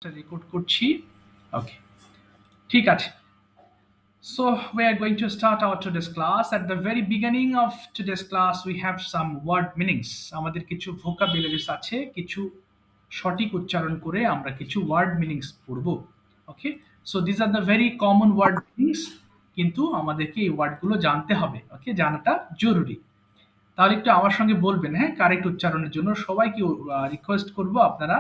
Record করছি। ওকে, ঠিক আছে। So we are going to start our today's class. At the very beginning of today's class, we have some word meanings. আমাদের কিছু vocabularies আছে, কিছু সঠিক উচ্চারণ করে আমরা কিছু word meanings পড়ব। ওকে, so these are the very common word meanings, কিন্তু আমাদেরকে এই ওয়ার্ডগুলো জানতে হবে। ওকে, জানাটা জরুরি। তাহলে একটু আমার সঙ্গে বলবেন, হ্যাঁ, কারেক্ট উচ্চারণের জন্য সবাইকে রিকোয়েস্ট করব আপনারা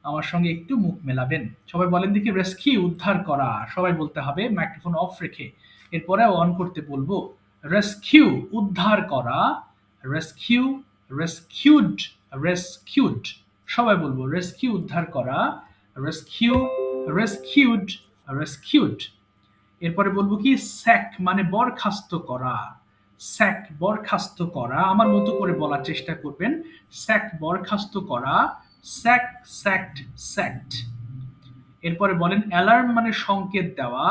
আমার সঙ্গে একটু মুখ মেলাবেন। সবাই বলেন দেখি, রেস্কিউ উদ্ধার করা। সবাই বলতে হবে মাইক্রোফোন অফ রেখে, এরপরে অন করতে বলবো। রেস্কিউ উদ্ধার করা, রেস্কিউ, রেস্কিউড, রেস্কিউড। সবাই বলবো রেস্কিউ উদ্ধার করা, রেস্কিউ, রেস্কিউড, রেস্কিউড। এরপরে বলবো কি, স্যাক মানে বরখাস্ত করা। স্যাক বরখাস্ত করা, আমার মতো করে বলার চেষ্টা করবেন। স্যাক বরখাস্ত করা, স্যাক, স্যাকড, স্যাকড। এরপরে বলেন অ্যালার্ম মানে সংকেত দেওয়া।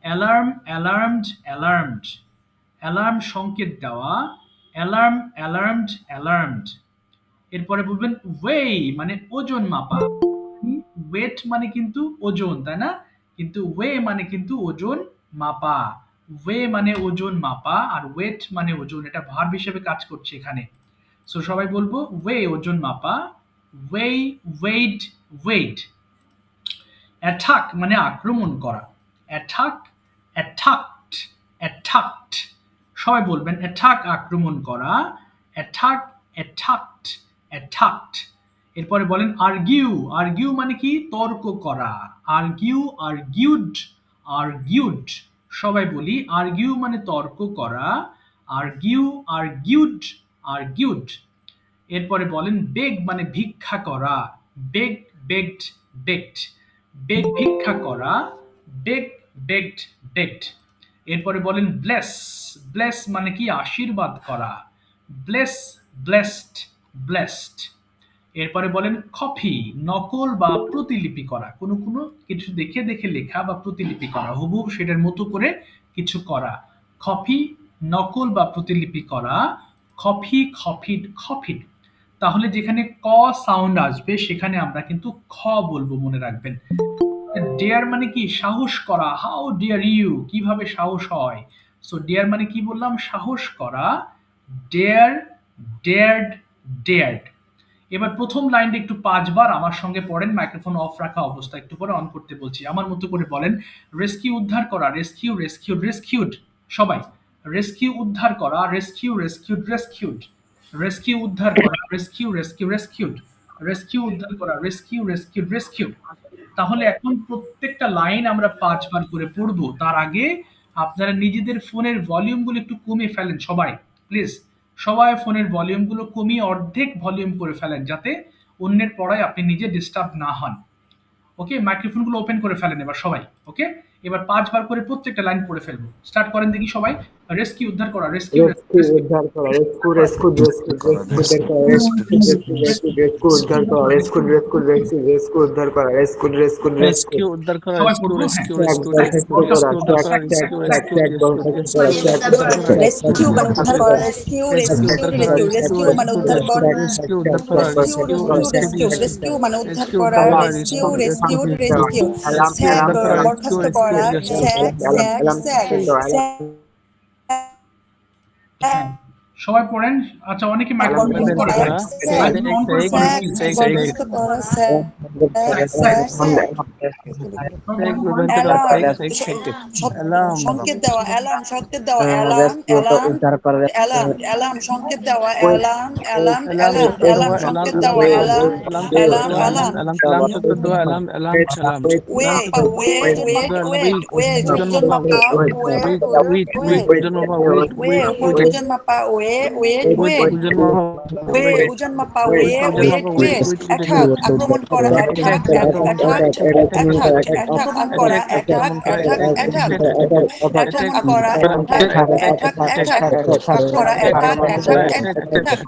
Alarm, alarmed, alarmed. অ্যালার্ম সংকেত দেওয়া, অ্যালার্ম, অ্যালার্মড, অ্যালার্মড। এরপরে বলবেন ওয়েই মানে ওজন মাপা। ওয়েট মানে কিন্তু ওজন, তাই না? কিন্তু ওয়ে মানে কিন্তু ওজন মাপা। ওয়ে মানে ওজন মাপা, আর ওয়েট মানে ওজন, এটা ভার্ব হিসেবে কাজ করছে এখানে। সো সবাই বলবো ওয়ে ওজন মাপা, ওয়ে, ওয়েট, ওয়েট। অ্যাটাক মানে আক্রমণ করা। Attack, attacked, attacked. সবাই বলবেন অ্যাটাক আক্রমণ করা, অ্যাটাক, অ্যাটাকড, অ্যাটাকড। এরপরে বলেন আর্গিউ। আর্গিউ মানে কি? তর্ক করা। Argue, argued, argued. সবাই বলি আর্গিউ মানে তর্ক করা, আর্গিউ, আর্গিউড, আর্গিউড। এরপরে বলেন বেগ মানে ভিক্ষা করা। বেগ, বেগড, বেগড। বেগ ভিক্ষা করা, বেগ, বেগড, বেগড। এরপরে বলেন ব্লেস। ব্লেস মানে কি? আশীর্বাদ করা। Bless, blessed, blessed. এরপরে বলেন কপি, নকল বা প্রতিলিপি করা। কোনো কোনো কিছু দেখে দেখে লেখা বা প্রতিলিপি করা, হুবহু সেটার মতো করে কিছু করা। কপি, নকল বা প্রতিলিপি করা। Copy, copied, copied. তাহলে যেখানে ক সাউন্ড আসবে সেখানে আমরা কিন্তু খ বলবো, মনে রাখবেন। ডেয়ার মানে কি? সাহস করা। হাউ ডিয়ার ইউ, কিভাবে সাহস হয়। সো ডেয়ার মানে কি বললাম? সাহস করা। Dare, dared, dared. এবার প্রথম লাইনটা একটু 5 বার আমার সঙ্গে পড়েন, মাইক্রোফোন অফ রাখা অবস্থা, একটু পরে অন করতে বলছি। আমার মতো করে বলেন, রেস্কিউ উদ্ধার করা, রেস্কিউ, রেস্কিউড, রেস্কিউড। সবাই রেস্কিউ উদ্ধার করা, রেস্কিউ, রেস্কিউড, রেস্কিউড। রেস্কিউ উদ্ধার করা, রেস্কিউ, রেস্কিউ, রেস্কিউড। রেস্কিউ উদ্ধার করা, রেস্কিউ, রেস্কিউড, রেস্কিউড। তাহলে এখন প্রত্যেকটা লাইন আমরা 5 বার করে পড়বো। তার আগে আপনারা নিজেদের ফোনের ভলিউমগুলো একটু কমিয়ে ফেলেন সবাই, প্লিজ। সবাই ফোনের ভলিউমগুলো কমিয়ে অর্ধেক ভলিউম করে ফেলেন, যাতে অন্যের পড়ায় আপনি নিজে ডিস্টার্ব না হন। ওকে, মাইক্রোফোনগুলো ওপেন করে ফেলেন এবার সবাই। ওকে, এবার 5 বার করে প্রত্যেকটা লাইন পড়ে ফেলবো। স্টার্ট করেন দেখি সবাই। রেস্কিউ উদ্ধার করা, রেস্কিউ, রেস্কিউ উদ্ধার করা, রেস্কিউ, রেস্কিউ, রেস্কিউ, রেস্কিউ উদ্ধার করা, রেস্কিউ, রেস্কিউ, রেস্কিউ, রেস্কিউ উদ্ধার করা, রেস্কিউ, রেস্কিউ, রেস্কিউ উদ্ধার করা, সবাই রেস্কিউ, পড়বো, হ্যাঁ। রেস্কিউ, রেস্কিউ, রেস্কিউ, উদ্ধার করা, রেস্কিউ, রেস্কিউ, রেস্কিউ মানে উদ্ধার করা, রেস্কিউ, রেস্কিউ, রেস্কিউ, রেস্কিউ মানে উদ্ধার করা, রেস্কিউ উদ্ধার করা, রেস্কিউ, রেস্কিউ, রেস্কিউ, রেস্কিউ মানে উদ্ধার করা, রেস্কিউ, রেস্কিউ, রেস্কিউ, স্যাক বরখাস্ত করা, স্যাক, স্যাক, স্যাক, স্যাক, সবাই পড়েন। আচ্ছা, অনেকে মাইক্রোফোন অন করে না। মাইক্রোফোন অন করে পড়েন, প্লিজ। বরখাস্ত করা, স্যাক, স্যাক, স্যাক, অ্যালার্ম সংকেত দেওয়া, অ্যালার্ম সংকেত দেওয়া, অ্যালার্ম, অ্যালার্ম, অ্যালার্ম, অ্যালার্ম সংকেত দেওয়া, অ্যালার্ম, অ্যালার্ম, অ্যালার্ম, অ্যালার্ম সংকেত দেওয়া, alarm, alarm, alarm, way, weight, weight, weight, weight, ওজন মাপা, ওয়েট, ওয়েট, ওজন মাপা, ওয়েট, ওয়েট, ওয়ে, ওজন মাপা, ওয়েট, ওয়েট, অ্যাটাক আক্রমণ করা, অ্যাটাক, অ্যাটাক, অ্যাটাক, অ্যাটাক করা, অ্যাটাক, অ্যাটাক, অ্যাটাক, অ্যাটাক করা, অ্যাটাক, অ্যাটাক করা, অ্যাটাক, অ্যাটাক,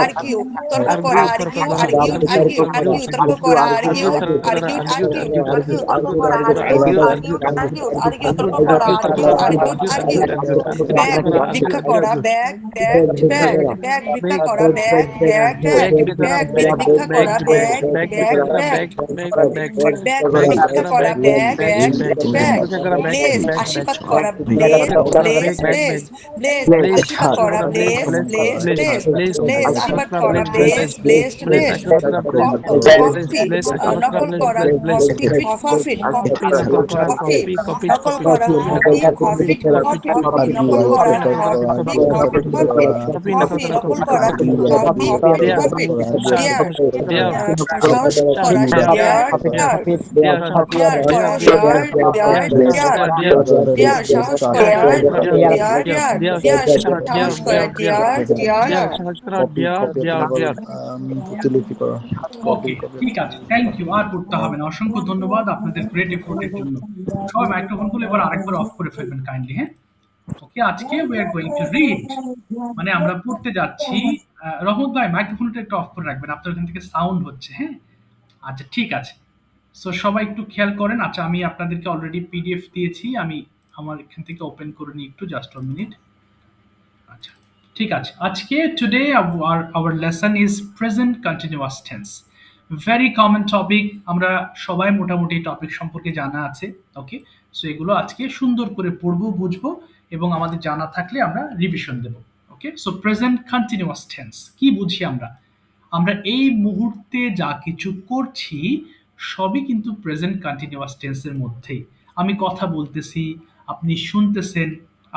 আর্গিউ তর্ক করা, আর্গিউ, আর্গিউ, আর্গিউ, আর্গিউ তর্ক করা, আর্গিউ, আর্গিউ, আর্গিউ, আর্গিউ তর্ক করা, আর্গিউ, আর্গিউ, আর্গিউ, আর্গিউ তর্ক করা, আর্গিউ, আর্গিউ, আর্গিউ, ব্যাগ ভিক্ষা করা, ব্যাগ, ব্যাগ, ব্যাগ ভিক্ষা করা ব্যাগ ব্যাগ ব্যাগ ব্যাগ ভিক্ষা করা ব্যাগ ব্যাগ ব্যাগ ব্যাগ ভিক্ষা করা ব্যাগ ব্যাগ ব্যাগ ব্লেজ আশীর্বাদ করা ব্লেজ ব্লেজ ব্লেজ ব্লেজ আশীর্বাদ করা ব্লেজ ব্লেজ ব্লেজ ব্লেজ আশীর্বাদ করা ব্লেজ ব্লেজ ব্লেজ কফি নকল করা কফি ফিট কফি নকল করা কফি কফি নকল করা কফি নকল করা কফি সাহস করা সাহস ওকে, ঠিক আছে, থ্যাংক ইউ। আর পড়তে হবে না, অসংখ্য ধন্যবাদ আপনাদের গ্রেট এফোর্টের জন্য। সবাই মাইক্রোফোন গুলো এবার আরেকবার অফ করে ফেলবেন কাইন্ডলি, হ্যাঁ? ওকে, আজকে we are going to read, মানে আমরা পড়তে যাচ্ছি। রহমত ভাই মাইক্রোফোনটা একটু অফ করে রাখবেন, আপনার ওখান থেকে সাউন্ড হচ্ছে, হ্যাঁ? আচ্ছা, ঠিক আছে। সো সবাই একটু খেয়াল করেন। আচ্ছা, আমি আপনাদেরকে অলরেডি পিডিএফ দিয়েছি, আমি আমার এখান থেকে ওপেন করে নিই একটু, জাস্ট 1 মিনিট। আচ্ছা, ঠিক আছে। আজকে today our lesson is present continuous tense, very common topic. আমরা সবাই মোটামুটি টপিক সম্পর্কে জানা আছে। ওকে, সো এগুলো আজকে সুন্দর করে পড়বো, বুঝবো, এবং আমাদের জানা থাকলে আমরা রিভিশন দেব। ওকে, সো প্রেজেন্ট কন্টিনিউয়াস টেন্স কি বুঝি আমরা? আমরা এই মুহূর্তে যা কিছু করছি সবই কিন্তু প্রেজেন্ট কন্টিনিউয়াস টেন্সের মধ্যেই। আমি কথা বলতেছি, আপনি শুনতেছেন,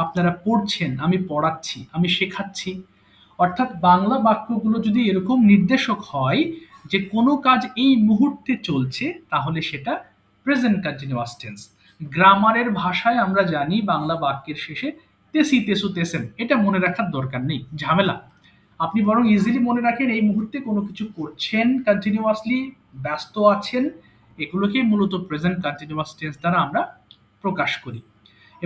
আপনারা পড়ছেন, আমি পড়াচ্ছি, আমি শেখাচ্ছি। অর্থাৎ বাংলা বাক্যগুলো যদি এরকম নির্দেশক হয় যে কোনো কাজ এই মুহূর্তে চলছে, তাহলে সেটা প্রেজেন্ট কন্টিনিউয়াস টেন্স। গ্রামারের ভাষায় আমরা জানি বাংলা বাক্যের শেষে তেসি, তেসু, তেসেম, এটা মনে রাখার দরকার নেই, ঝামেলা। আপনি বরং ইজিলি মনে রাখেন এই মুহূর্তে কোনো কিছু করছেন, কন্টিনিউয়াসলি ব্যস্ত আছেন, এগুলোকেই মূলত প্রেজেন্ট কন্টিনিউয়াস টেন্স দ্বারা আমরা প্রকাশ করি।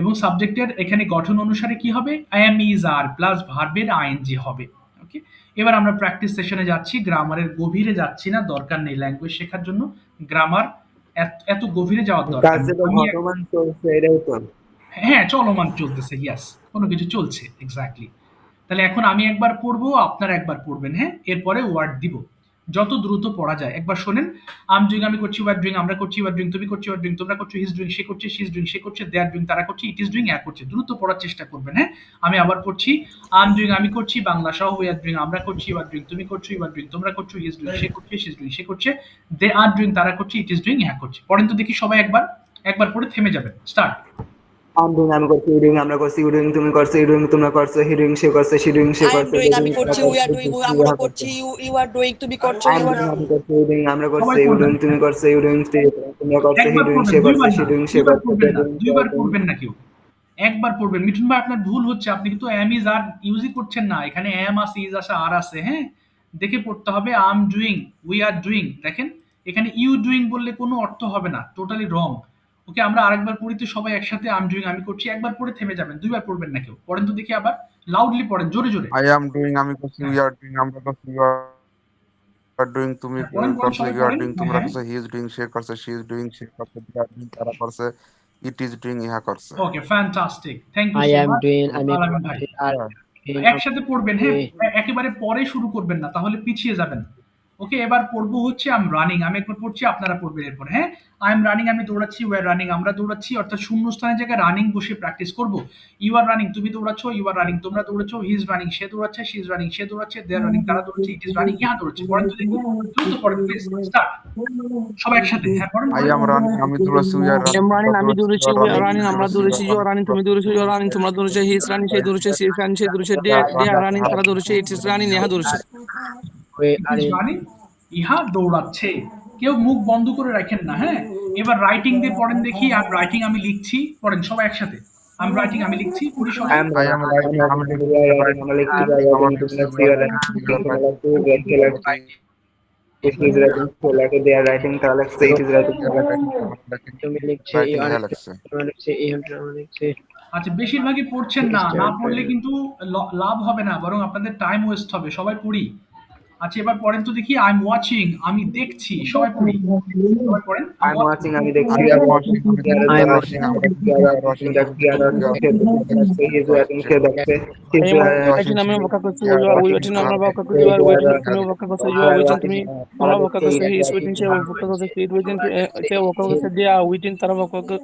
এবং সাবজেক্টের এখানে গঠন অনুসারে কি হবে? am is are প্লাস ভার্বের আইএনজি হবে। ওকে, এবার আমরা প্র্যাকটিস সেশনে যাচ্ছি, গ্রামারের গভীরে যাচ্ছি না, দরকার নেই ল্যাঙ্গুয়েজ শেখার জন্য গ্রামার এত গভীরে যাওয়ার দরকার কাজ নেই। যেটা আমি বর্তমান চলছে এটাই তো। হ্যাঁ, চলমান চলতেছে, ইয়েস, কোনো কিছু চলছে, এক্স্যাক্টলি। তাহলে এখন আমি একবার পড়বো, আপনারা একবার পড়বেন, হ্যাঁ? এরপরে ওয়ার্ড দিব, যত দ্রুত পড়া যায়। একবার শোনেন, আম ডুইং আমি করছি, ওয়ার ডুইং আমরা করছি, ওয়ার ডুইং তুমি করছি, ওয়ার ডুইং তোমরা করছো, হিজ ডুইং সে করছে, শি ইজ ডুইং সে করছে, দে আর ডুইং তারা করছে, ইট ইজ ডুইং এ করছে। দ্রুত পড়ার চেষ্টা করবেন, হ্যাঁ? আমি আবার পড়ছি, আম ডুইং আমি করছি বাংলা সহ, উই আর ডুইং আমরা করছি, ওয়ার ডুইং তুমি করছো, ইউ আর ডুইং তোমরা করছো, হিজ ডুইং সে করছে, শি ইজ ডুইং সে করছে, দে আর ডুইং তারা করছে, ইট ইজ ডুইং হ্যাঁ করছে। পড়েন তো দেখি সবাই একবার, একবার পড়ে থেমে যাবেন। স্টার্ট। আম ডুইং আমি করছি, ইউ ডুইং আমরা করছি, ইউ ডুইং তুমি করছো, ইউ ডুইং তোমরা করছো, হি ডুইং সে করছে, she doing say I am করছে, ডুইং আমি করছি, উই আর ডুইং আমরা করছি, ইউ আর ডুইং তুমি করছো, আম ইউ আর ডুইং আমি করছি, ইউ ডুইং আমরা করছি, সবাই ইউ পড়বেন, ডুইং তুমি করছো, ইউ ডুইং তোমরা করছো, হি একবার ডুইং পড়বেন, সে করছে, দুইবার শি না, ডুইং সে দুইবার করছে, পড়বেন দে না, ডুইং দুইবার পড়বেন না কেউ, একবার পড়বেন। মিঠুন ভাই আপনার ভুল হচ্ছে, আপনি কিন্তু অ্যাম ইজ আর ইউজই করছেন না, এখানে অ্যাম আছে, ইজ আছে, আর আছে, হ্যাঁ? দেখে পড়তে হবে। I'm doing, we are doing, দেখেন এখানে ইউ ডুইং বললে কোনো অর্থ হবে না, টোটালি রং। ওকে, আমরা আরেকবার পড়ি তো সবাই একসাথে, আম ডুইং আমি করছি, একবার পড়ে থেমে যাবেন, দুইবার পড়বেন না কেউ। পড়েন তো দেখি আবার, লাউডলি পড়েন, জোরে জোরে। I am doing আমি করছি, হ্যাঁ, we are doing আমরা করছি, you are doing তুমি হ্যাঁ, পড়েন পড়েন, করছো, সবাই you are পড়েন। doing হ্যাঁ তোমরা হ্যাঁ, করছো, he is doing সে করছে, she is doing সে করছে, they are doing তারা করছে, it is doing ইহা করছে। Okay, fantastic, thank you I so am much doing আমি আলামিন ভাই। করছি আর হ্যাঁ, doing একসাথে পড়বেন, হ্যাঁ? একেবারে পরে শুরু করবেন না, তাহলে পিছিয়ে যাবেন। ওকে, এবার পড়বো হচ্ছে আম রানিং, আমি একবার পড়ছি, আপনারা পড়বেন এরপর, হ্যাঁ? আই এম রানিং আমি দৌড়াচ্ছি, ওয়ার রানিং আমরা দৌড়াচ্ছি, অর্থাৎ শূন্যস্থানের জায়গায় রানিং বসে প্র্যাকটিস করব। ইউ আর রানিং তুমি দৌড়াচ্ছ, ইউ আর রানিং তোমরা দৌড়াচ্ছ, হি ইজ রানিং সে দৌড়াচ্ছে, শি ইজ রানিং সে দৌড়াচ্ছে, দে আর রানিং তারা দৌড়াচ্ছে, ইট ইজ রানিং ইহা দৌড়াচ্ছে। পড়েন তো দেখি, দ্রুত পড়েন প্লিজ, স্টার্ট। সবাই একসাথে, হ্যাঁ পড়েন I পড়েন। am running আমি দৌড়াচ্ছি, we are running এম আমরা রানিং আমি দৌড়াচ্ছি, দৌড়েছি, you are we are running running তুমি আমরা দৌড়াচ্ছি, you দৌড়েছি, are you R running running তুমি দৌড়েছো, ইউ আর রানিং তোমরা দৌড়েছো, he is running say দৌড়েছে, she is running say দৌড়েছে, they R running তারা দৌড়েছে, it is running Neha দৌড়েছে। we it are is in running ইহা দৌড়াচ্ছে। কেউ মুখ বন্ধ করে রাখেন না, হ্যাঁ? এবার রাইটিং দিয়ে পড়েন দেখি, আম রাইটিং আমি লিখছি, পড়েন সবাই একসাথে, আম রাইটিং আমি লিখছি, পড়ি সবাই। I am I am writing আমি লিখছি, we are writing আমরা লিখছি, আমি আমরা লিখছি, লিখছি, we তোমরা are লিখছি, writing, we are তোমরা writing, লিখছি, we are তোমরা writing, it is writing so like they are writing তারা লিখছে, it is writing we তারা are লিখছে। writing, তুমি লিখছে writing ইউ ইহা লিখছে। লিখছে ইউ লিখছে আচ্ছা, বেশিরভাগই পড়ছেন না, না পড়লে কিন্তু লাভ হবে না, বরং আপনাদের টাইম ওয়েস্ট হবে। সবাই পড়ি, আচ্ছা এবার পড়েন তো দেখি আই এম ওয়াচিং আমি দেখছি সবাই পড়ি সবাই পড়েন I I am am watching watching আমি দেখছি We are watching, আমি We are দেখছি, we are watching, watching, আমরা we দেখছি, are we are watching, watching, দেখ we are we are watching, সে দেখছে, he is watching, সে দেখছে, he is I am watching, watching, আমি she, অপেক্ষা করছি, we are we watching, waiting, তারা আমরা অপেক্ষা করছি, দেখছে, you are we waiting, are তুমি অপেক্ষা করছো, you we are are waiting, watching, তুমি তারা আমরা অপেক্ষা দেখছে, করছি, he is he is watching, waiting, সে অপেক্ষা করছে, সি ইজ ওয়েটিং, সে অপেক্ষা করছে, দে আর ওয়েটিং, তারা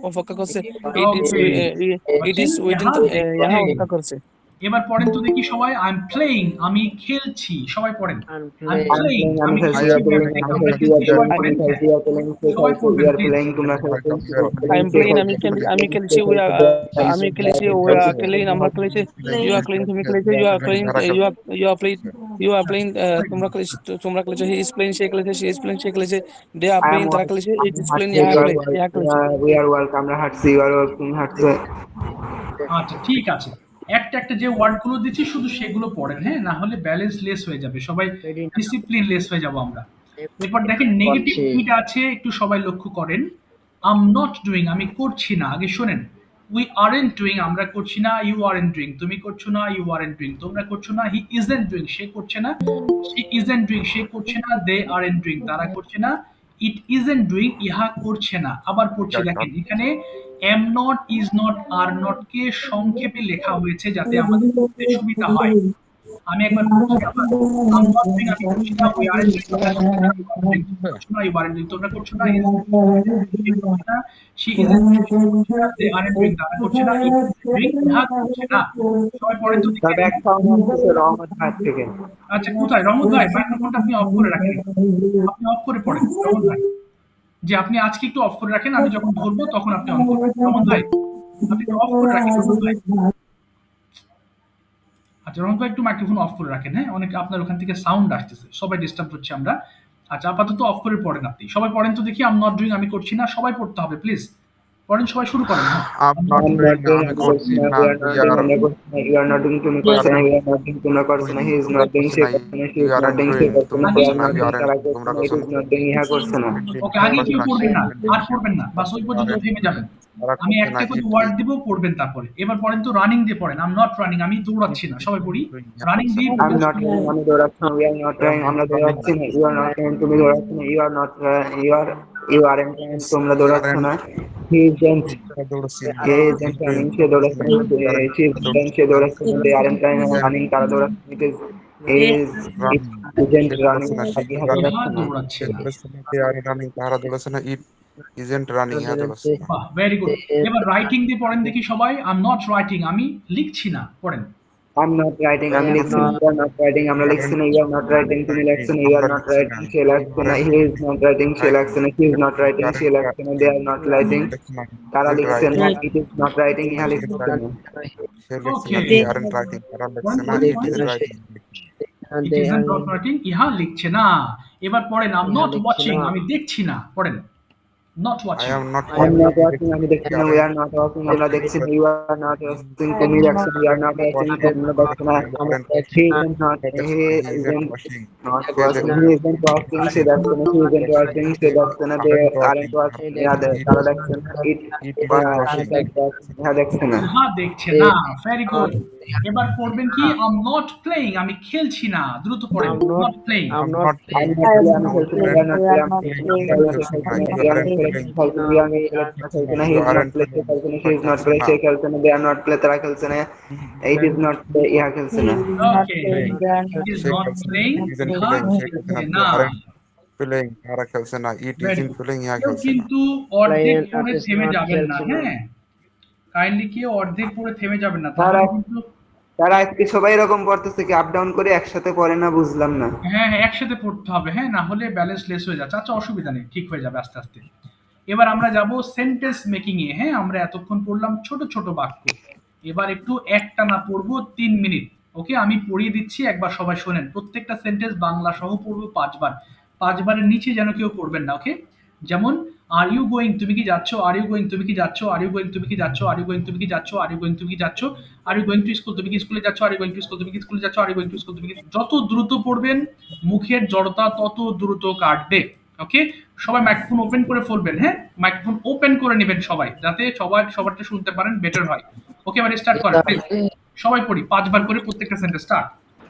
অপেক্ষা করছে, ওকে ইট ওয়াচিং ইজ ওয়েটিং, ইহা ইহা দেখছে অপেক্ষা করছে। এবার পড়েন তো দেখি সবাই আই এম প্লেইং আমি খেলছি সবাই পড়েন I'm I am playing. I am playing playing, আমি আমি খেলছি, I we খেলছি are am verb playing, playing, আমি থেকে আমি আমরা খেলছি, we খেলছি, are খেলছি we are সবাই playing, পড়েন তুমি playing, হ্যাঁ খেলছি, we are playing, সে সবাই খেলছে, we পড়বেন are প্লিজ playing, তোমরা খেলছো, আই এম প্লেইং, আমি we are আমি playing, খেলছি, সে উই খেলছে, আমি খেলেছি, সে উই আর খেলছে, প্লেইং, আমরা খেলেছি, ইউ আর প্লেইং, তুমি খেলেছো, ইউ আর প্লেইং, তারা খেলছে, ইউ আর প্লেইং, তোমরা খেলেছো, হি ইজ প্লেইং, সে খেলেছে, শি ইজ প্লেইং, সে খেলেছে, দে আর I am প্লেইং, তারা walking, খেলেছে, ইট ইজ প্লেইং, হাঁটছি, ইহা you are ইহা খেলেছে। we are walking, আমরা হাঁটছি, you are walking, হাঁটছে, আচ্ছা ঠিক আছে একটা একটা যে ওয়ার্ডগুলো দিচ্ছি শুধু সেগুলো পড়েন হ্যাঁ না হলে ব্যালেন্স লেস হয়ে যাবে সবাই Ready now. ডিসিপ্লিন লেস হয়ে যাব আমরা Left এরপর দেখেন নেগেটিভ করছি। ইট আছে একটু সবাই লক্ষ্য করেন আম নট ডুইং আমি করছি না আগে শোনেন উই আরএন্ট ডুইং আমরা করছি না ইউ আরএন্ট ডুইং তুমি করছো না ইউ আরএন্ট ডুইং তোমরা করছো না হি ইজেন্ট ডুইং সে করছে না শি ইজেন্ট ডুইং সে করছে না দে আরএন্ট ডুইং তারা করছে না ইট ইজেন্ট ডুইং ইহা করছে না আবার পড়ছি yeah, দেখেন এখানে am not is not are not কে সংক্ষেপে লেখা হয়েছে যাতে আমাদের বুঝতে সুবিধা হয় আমি একবার পড়ছি আবার আম নট ডুইং আমি করছি না উই আরএন্ট ডুইং তোমরা করছো না ইউ আরএন্ট ডুইং তুমি করছো না ইউ আরএন্ট ডুইং তোমরা করছো না সে করছে না শি ইজেন্ট ডুইং সে করছে না দে আরএন্ট ডুইং তারা করছে না ইট ইজেন্ট ডুইং ইহা করছে না সবাই পড়েন তো তার দেখি ব্যাক সাউন্ড আসছে রহমত হাত থেকে, আচ্ছা কোথায় রমন ভাই মাইক্রোফোনটা আপনি অফ করে রাখেন আপনি অফ করে পড়েন রমন ভাই যে আপনি আজকে একটু অফ করে রাখেন আমি যখন ধরবো তখন আপনি অন করবেন রমন ভাই আপনি একটু অফ করে রাখেন রমন ভাই আচ্ছা রমন ভাই একটু মাইক্রোফোন অফ করে রাখেন হ্যাঁ অনেক আপনার ওখান থেকে সাউন্ড আসতেছে সবাই ডিস্টার্ব হচ্ছে আমরা আচ্ছা আপাতত অফ করে পড়েন আপনি সবাই পড়েন তো দেখি আম নট ডুইং আমি করছি না সবাই পড়তে হবে প্লিজ পড়েন সবাই শুরু করেন হ্যাঁ I'm I not am not doing, doing, আমি আমি করছি করছি না, না, we are we not doing, are আমরা করছি না, you are not doing, তুমি করছো না, we are not doing, তোমরা করছো না, he is not doing, করছি সে না, করছে না, she we is not aren't doing, say doing, করছে তুমি না, they করছো are না, not we doing, aren't, তারা করছে তোমরা না, it করছো is না, not doing, ইহা করছে না, ওকে আগে কেউ পড়বেন না আর পড়বেন না বাস ওই we পর্যন্ত aren't, থেমে যাবেন তারা আমি করছে না, একটা করে it ওয়ার্ড is, দিব পড়বেন তারপরে এবার পড়েন তো রানিং দিয়ে পড়েন আম নট রানিং আমি it দৌড়াচ্ছি না is সবাই পড়ি doing, রানিং দিয়ে করছে না, I'm পড়বেন not running, আমি দৌড়াচ্ছি না, we are not I am running, not আমরা running, দৌড়াচ্ছি না, you are not running, তুমি দৌড়াচ্ছ না, you are not you are you aren't running, তোমরা we দৌড়াচ্ছ aren't, না, he isn't, তারা দৌড়াচ্ছি না, he it is isn't doing, running, সে করছে দৌড়াচ্ছে না, না, we aren't, she is তারা running, দৌড়াচ্ছে সে না, দৌড়াচ্ছে না, they aren't isn't running, তারা দৌড়াচ্ছে না, it running, isn't say running, দৌড়াচ্ছে না, she আর is ইহা running, ইহা দৌড়াচ্ছে না, দৌড়াচ্ছে সে না দৌড়াচ্ছে না, they are running, তারা দৌড়াচ্ছে না, it isn't running, ইহা দৌড়াচ্ছে না। বাহ ভেরি গুড এবার রাইটিং দিয়ে পড়েন দেখি সবাই আই এম নট রাইটিং আমি লিখছি না পড়েন I'm not writing, I আমি am লিখছি না, not. you are not writing, আমরা We লিখছি aren't না, you are not writing, তুমি লিখছো না, you are আমরা not লিখছি না, writing, সে you লিখছে না, aren't he is not writing, say writing, লিখছে না, she is not we writing, say aren't লিখছে না, they are not writing, লিখছি না, তারা isn't লিখছে না, writing, it is not writing, ইহা she is লিখছে না, writing, সে লিখছে ওকে না, they aren't writing, তারা লিখছে পড়েন না, পড়েন it is পড়েন writing, it is not writing ইহা লিখছে না এবার পড়েন আই এম ইহা নট লিখছে ওয়াচিং না। আমি দেখছি না পড়েন not I watching am not I'm watching, not আমি watching, দেখছি আমি না, দেখছি we না, we aren't are not watching, আমরা watching, দেখছি না, you are not watching, তুমি দেখছো না, you are not watching, watching, তোমরা দেখছো না, you আমরা aren't দেখছি he না। isn't not, he he isn't isn't watching, not he watching, isn't he isn't watching, সে দেখছে না, he isn't watching, সে দেখছে না, they aren't aren't watching, watching, তারা ইহা দেখছে না, তারা দেখছে না, it it isn't watching, isn't watching, ইহা দেখছে না, ইহা দেখছে না ভেরি গুড এবার পড়বেন কি আই এম নট প্লেইং আমি খেলছি না দ্রুত পড়েন I'm not. Not playing I'm I'm not not I'm playing. not playing, আমি not খেলছি না, we playing, are not playing, আমি playing, খেলছি না, ইহা we are খেলছে না, not you playing, we are not aren't playing, playing, খেলছি না, we are not playing, তারা খেলছে না, he you is not aren't playing, say playing, খেলছে না, she তারা is not খেলছে playing, না, সে খেলছে না, they are not play, তারা খেলছে না, he it is isn't not play, ইহা খেলছে না, ওকে playing, it is say not খেলছে না, প্লেইং he isn't ইহা playing, সে খেলছে না, খেলছে they না aren't playing, তারা খেলছে না, it very isn't good playing, ইহা কেউ খেলছে না। কিন্তু অর্ধেক Playing. That পড়ে is থেমে not যাবেন না খেলছে না। হ্যাঁ কাইন্ডলি কেউ অর্ধেক পড়ে থেমে যাবেন না তারা তাহলে কিন্তু তারা আজকে সবাই এরকম পড়তেছে কি আপ ডাউন করে একসাথে পড়ে না, বুঝলাম না, হ্যাঁ হ্যাঁ একসাথে পড়তে হবে হ্যাঁ না হলে ব্যালেন্স লেস হয়ে যাচ্ছে আচ্ছা অসুবিধা নেই ঠিক হয়ে যাবে আস্তে আস্তে এবার আমরা যাব সেন্টেন্স মেকিং এ হ্যাঁ আমরা এতক্ষণ পড়লাম ছোট ছোট বাক্য এবার একটু একটানা পড়বো 3 মিনিট ওকে আমি পড়িয়ে দিচ্ছি একবার সবাই শোনেন প্রত্যেকটা সেন্টেন্স বাংলা সহ পড়বো 5 বার 5 বারের নিচে যেন কেউ পড়বেন না ওকে যেমন আর ইউ গোয়িং তুমি কি যাচ্ছ আর ইউ গোয়িং তুমি কি যাচ্ছ আর ইউ গোয়িং তুমি কি যাচ্ছ আর ইউ গোয়িং তুমি কি যাচ্ছ আর ইউ গোয়িং তুমি কি যাচ্ছ are you going to school তুমি কি স্কুলে যাচ্ছ are you going to school তুমি কি স্কুলে যাচ্ছ are you going to school তুমি কি যত দ্রুত পড়বেন মুখের জড়তা তত দ্রুত কাটবে ওকে সবাই মাইক্রোফোন ওপেন করে ফেলবেন হ্যাঁ মাইক্রোফোন ওপেন করে নেবেন সবাই যাতে সবাই সবারটা শুনতে পারেন বেটার হয় ওকে এবার স্টার্ট করেন প্লিজ সবাই পড়ি 5 বার করে প্রত্যেকটা সেন্টেন্স স্টার্ট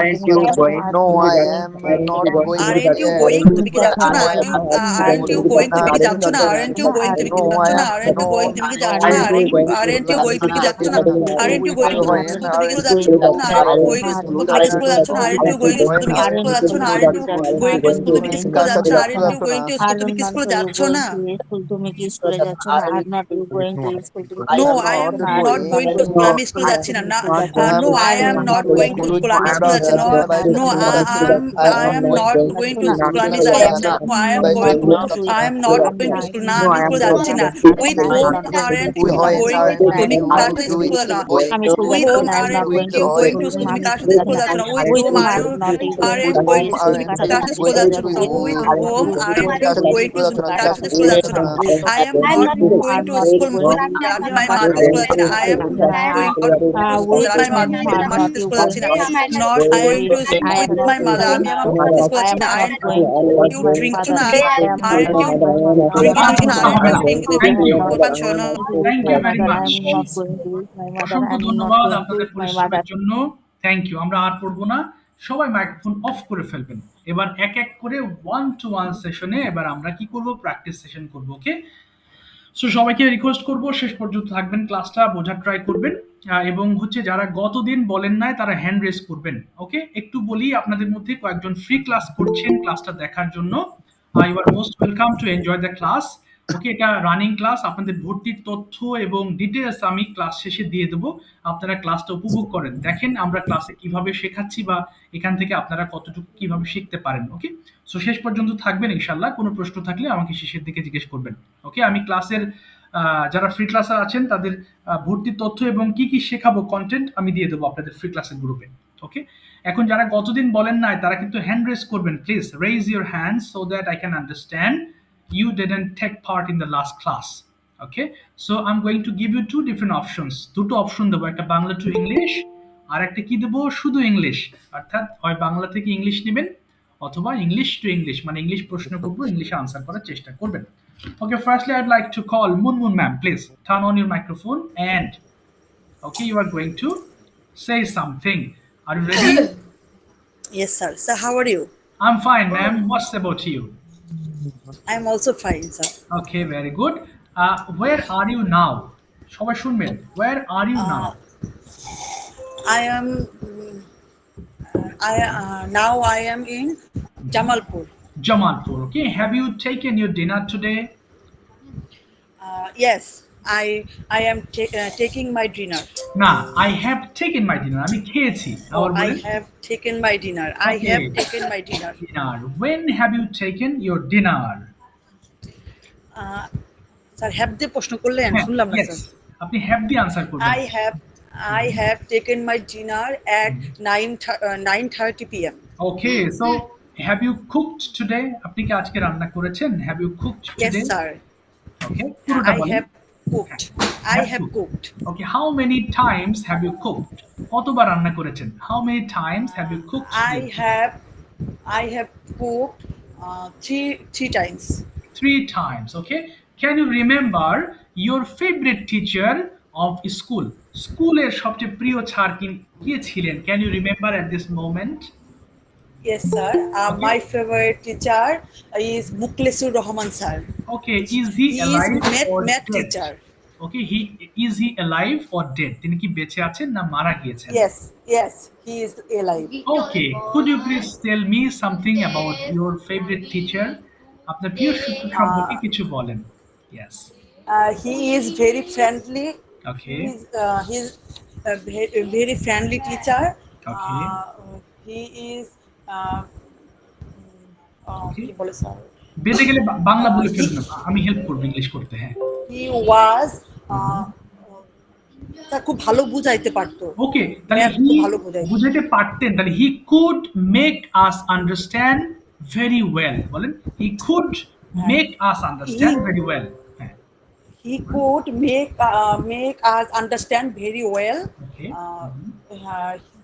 aren't তুমি you যাচ্ছ going না No, তুমি I যাচ্ছ am aren't you not going going তুমি Aren't যাচ্ছ you there. going? aren't তুমি কি you যাচ্ছ না? aren't Aren't you you going? যাচ্ছ তুমি কি aren't যাচ্ছ you না? going Aren't you going? তুমি কি No, যাচ্ছ I না? am Aren't you going? তুমি কি যাচ্ছ না? aren't you going to Aren't you school going? তুমি কি যাচ্ছ না? Aren't you going So to when school? তুমি কি aren't স্কুল you যাচ্ছ স্কুলে না? যাচ্ছ Aren't you aren't going to you school? school তুমি কি যাচ্ছে স্কুল না? যাচ্ছ না? Aren't you going to school? When তুমি কি aren't স্কুল you যাচ্ছ না? going Aren't to you school? going to school? তুমি কি স্কুল ক্লাসে যাচ্ছ না? যাচ্ছ Aren't you যাচ্ছ না? going to school? তুমি Are কি not স্কুল you যাচ্ছ going না? to school? তুমি কি স্কুলে যাচ্ছ না? Are not you going to school? তুমি কি No, স্কুলে I যাচ্ছ am না? Are not you not going to going school. to আমি school? স্কুল যাচ্ছি না। না, not going no, to I Are school you am আমি not not স্কুলে going going to to যাচ্ছি school. না আমি school? স্কুল তুমি যাচ্ছি কি না। স্কুলে যাচ্ছ No, না? I am not not going to going to school আমি school. আমি স্কুলে যাচ্ছি যাচ্ছি না। না No, I am I'm going. not going to I am school. not I'm going to not school. না, no আমি I am স্কুল not যাচ্ছি going না। to school With and I'm whom not going to aren't With you school. when going? aren't তুমি you কার সাথে doing স্কুলে না? আমি school With যাচ্ছি whom না, I'm not aren't with going the to you when going school. to school? তুমি আমি কার school সাথে যাচ্ছি স্কুলে না। যাচ্ছ না? With With whom whom are are you not you going to aren't with school? going whom আমি to school? স্কুল তুমি aren't কার কার you সাথে সাথে স্কুলে স্কুলে going যাচ্ছ না? with যাচ্ছি? whom With whom With aren't whom you কার স্কুলে সাথে going স্কুলে to যাচ্ছ school? না তুমি কার কার সাথে সাথে স্কুলে স্কুলে যাচ্ছ যাচ্ছি না? না? With whom I am not going to are school. not going to আমি school. my But mother with স্কুলে যাচ্ছি না। whom I am not going to school with with my whom mother. are মার not সাথে you স্কুলে going যাচ্ছি না। to school? Not I am With to school I am with not my mother. আমি আমার going. মার সাথে স্কুলে I যাচ্ছি am না। not Aren't going to with you my drink করছো father. না? I am not Aren't going you with my father. I তুমি am কি not করছো না? going Aren't you with drink Thank my you. not করছো না? with Thank my you very mother. I much. am not going to with my mother. অসংখ্য I am not ধন্যবাদ going to আপনাদের with my পরিশ্রমের mother. জন্য। Thank you. আমরা আর পড়বো না। সবাই মাইক্রোফোন অফ করে ফেলবেন। এবার এক এক করে 1 to 1 সেশনে এবার আমরা কি করব? প্র্যাকটিস সেশন করব। ওকে? সো সবাইকে রিকোয়েস্ট করব শেষ পর্যন্ত থাকবেন, ক্লাসটা বোঝার ট্রাই করবেন। এবং হচ্ছে যারা গতদিন বলেন নাই তারা হ্যান্ড রেজ করবেন। ওকে, একটু বলি আপনাদের মধ্যে কয়েকজন ফ্রি ক্লাস করছেন ক্লাসটা দেখার জন্য। You are most welcome to enjoy the class. Okay, এটা রানিং ক্লাস, আপনাদের ভর্তির তথ্য এবং ডিটেলস আমি ক্লাস শেষে দিয়ে দেবো। আপনারা ক্লাসটা উপভোগ করেন, দেখেন আমরা ক্লাসে কিভাবে শেখাচ্ছি বা এখান থেকে আপনারা কতটুকু কিভাবে শিখতে পারেন। ওকে, সো শেষ পর্যন্ত থাকবেন ইনশাল্লাহ। কোনো প্রশ্ন থাকলে আমাকে শেষের দিকে জিজ্ঞেস করবেন। ওকে, আমি ক্লাসের যারা ফ্রি ক্লাসে আছেন তাদের ভর্তির তথ্য এবং কি কি শেখাবো কন্টেন্ট আমি দিয়ে দেবো আপনাদের ফ্রি ক্লাসের গ্রুপে। ওকে, এখন যারা গতদিন বলেন নাই তারা কিন্তু হ্যান্ড রেজ করবেন। Please raise your hand so that I can understand you didn't take part in the last class. Okay, so I'm going to give you two different options. দুটো অপশন দেবো, একটা বাংলা টু ইংলিশ আর একটা কি দেবো শুধু English. অর্থাৎ হয় বাংলা থেকে ইংলিশ নেবেন অথবা ইংলিশ টু ইংলিশ, মানে ইংলিশ প্রশ্ন করবো, ইংলিশে আনসার করার চেষ্টা করবেন। Okay, firstly I'd like to call Munmun ma'am. Please turn on your microphone and okay, you are going to say something. Are you ready? Yes, sir. Sir, how are you? I'm fine, ma'am. What's about you? I'm also fine, sir. Okay, very good. Where are you now? সবাই শুনবেন। Where are you now? I am. Now I am in Jamalpur. Jamalpur. Okay. Have you taken your dinner today? Yes, I am taking my dinner. না, I have taken my dinner. আমি খেয়েছি। Oh, আবার I বলেন। have taken my dinner. I Okay. have taken my dinner. Dinner. When have you taken your dinner? Sir have দিয়ে প্রশ্ন করলেন, হ্যাঁ, শুনলাম না yes. স্যার। আপনি have দিয়ে আনসার করবেন। I have taken my dinner at 9:30 p.m. Okay, so have you cooked today? আপনি কি আজকে রান্না করেছেন? Have you cooked Yes, today? sir. Okay, পুরোটা I বলেন। have cooked. I have cooked. Okay, how many times have you cooked? কতবার রান্না করেছেন? How many times have you cooked? I have cooked three times. 3 times. Okay. Can you remember your favorite teacher of school? স্কুলের সবচেয়ে প্রিয় sir কে ছিলেন? Can you remember at this moment? Yes, sir. Okay. My favorite teacher is Muklesur Rahman sir. Okay, is he He is alive or math dead? teacher. Okay, is he alive or dead? তিনি কি বেঁচে আছেন না মারা গিয়েছেন? Yes, he is alive. Okay, could you please tell me something about your favorite teacher? আপনার প্রিয় শিক্ষক সম্পর্কে কিছু বলেন। Yes. He is very friendly. Okay. He's a very friendly teacher. Okay. He is Okay. কি বলে স্যার? বেঁচে গেলে বাংলা বলে ফেলুন না, আমি হেল্প করব ইংলিশ করতে। হ্যাঁ। He was তা খুব ভালো বুঝাইতে পারতো। ওকে, তাহলে Math খুব ভালো বুঝাতে পারতেন, তাহলে he could make us understand very well। বলেন he could make us understand very well। হ্যাঁ। He could make us understand very well. Okay.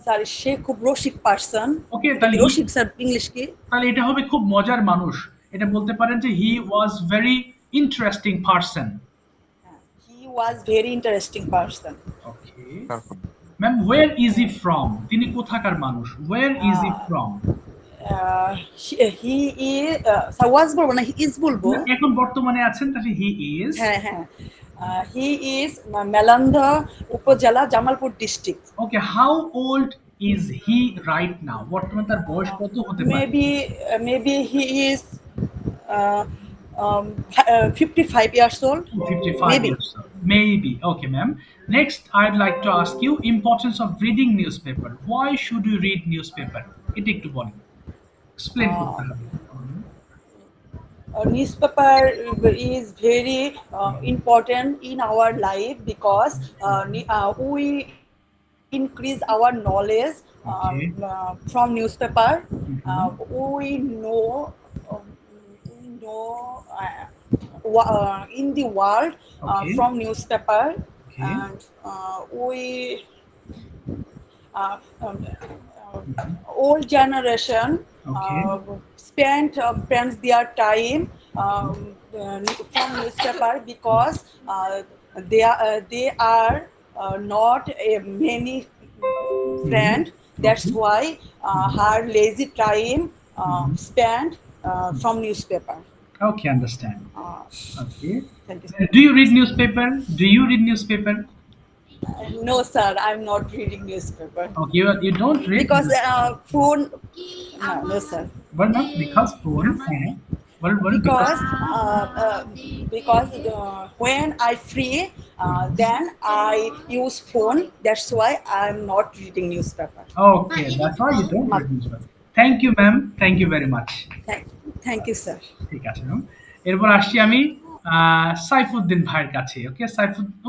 Sir সে খুব রসিক পারসন। ওকে, তাহলে রসিক স্যার ইংলিশ কি? তাহলে এটা হবে খুব মজার মানুষ। এটা বলতে পারেন যে he was very interesting person। He was very interesting person. Okay. Ma'am, where is he from? তিনি কোথাকার মানুষ? Where is he from? He is sir was বলবো না, he is বলবো। এখন বর্তমানে আছেন, তাহলে he is। হ্যাঁ। He is Melanda উপজেলা Jamalpur district. Okay, how old is he right now? বর্তমানে তার বয়স কত হতে পারে? Maybe he is 55 years old. 55 Maybe. years old. Maybe. Okay, ma'am. Next, I'd like to ask you importance of reading newspaper. Why should you read newspaper? এটা একটু বলেন। Explain করতে হবে। Newspaper is very important in our life because we increase our knowledge Okay. from newspaper. Mhm. We know in the world Okay. from newspaper. Okay. And we old generation Okay. spend their time from newspaper because they are not many friend. That's why her lazy time spent from newspaper. Okay, understand. Uh, Okay. thank you. Do you read newspaper? Do you read newspaper? No, sir, I'm not reading newspaper Okay, you don't read because newspaper. phone. No, no, sir. Well, not because phone. Well, because. Because when I free, Mhm. then I use phone. That's why I'm not reading newspaper. Okay, that's why you don't read newspaper. Thank you, ma'am. Thank you very much. Thank, thank you, sir. ঠিক আছে ma'am. এরপর আসছি আমি সাইফুদ্দিন ভাইয়ের কাছে। ওকে,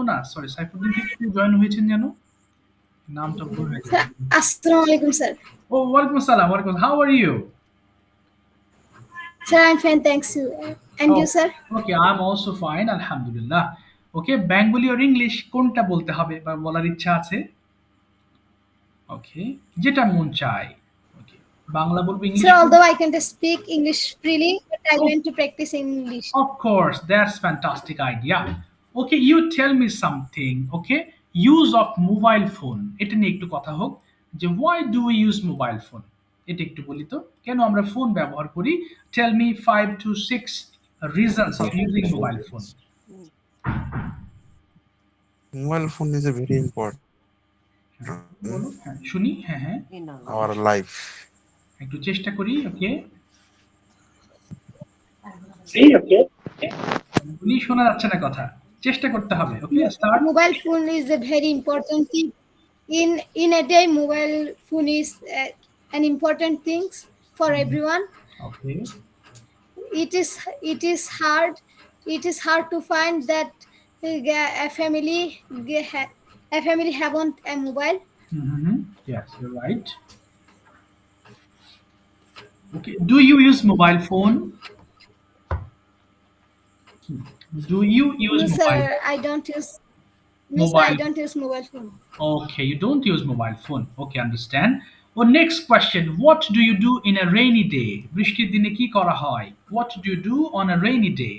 না sorry, Saifuddin থেকে কেউ জয়েন হয়েছেন যেন? নামটা ভুল হয়ে গেছে। Assalamu alaikum, sir. ও ওয়ালাইকুম আসসালাম, ওয়ালাইকুম। How are you? Sir, I'm fine, thanks you. And ও you, sir? Okay, I am also fine, আলহামদুলিল্লাহ। ওকে, বেঙ্গলি অর ইংলিশ কোনটা বলতে হবে বা বলার ইচ্ছা আছে? ওকে, যেটা মন চায়। ওকে, বাংলা বলবো, Sir, ইংলিশ বলবো? although I can't speak English freely, but I want to practice English. Of course, that's fantastic idea. Okay, you tell me something. Okay, use of mobile phone. এটা নিয়ে একটু কথা হোক যে why do we use mobile phone? এটা একটু বলি তো, কেন আমরা ফোন ব্যবহার করি? Tell me 5 to 6 reasons of using mobile phone. Mobile phone is a very important বলো, হ্যাঁ শুনি, হ্যাঁ হ্যাঁ, our life. একটু চেষ্টা করি। ওকে, বলি শোনা যাচ্ছে না কথা, চেষ্টা করতে হবে। ওকে, start. Mobile phone is a very important thing. In a day, mobile phone is an important thing for everyone. Okay, It is hard to find that a family haven't a mobile. yes, you're right. Okay, do you use mobile phone? Do you use No, mobile sir, I don't use. No, sir, I mobile? don't use mobile phone. Okay, you don't use mobile phone. Okay, understand. Oh, next question. What do you do in a rainy day? বৃষ্টির দিনে কি করা হয়? What do you do on a rainy day?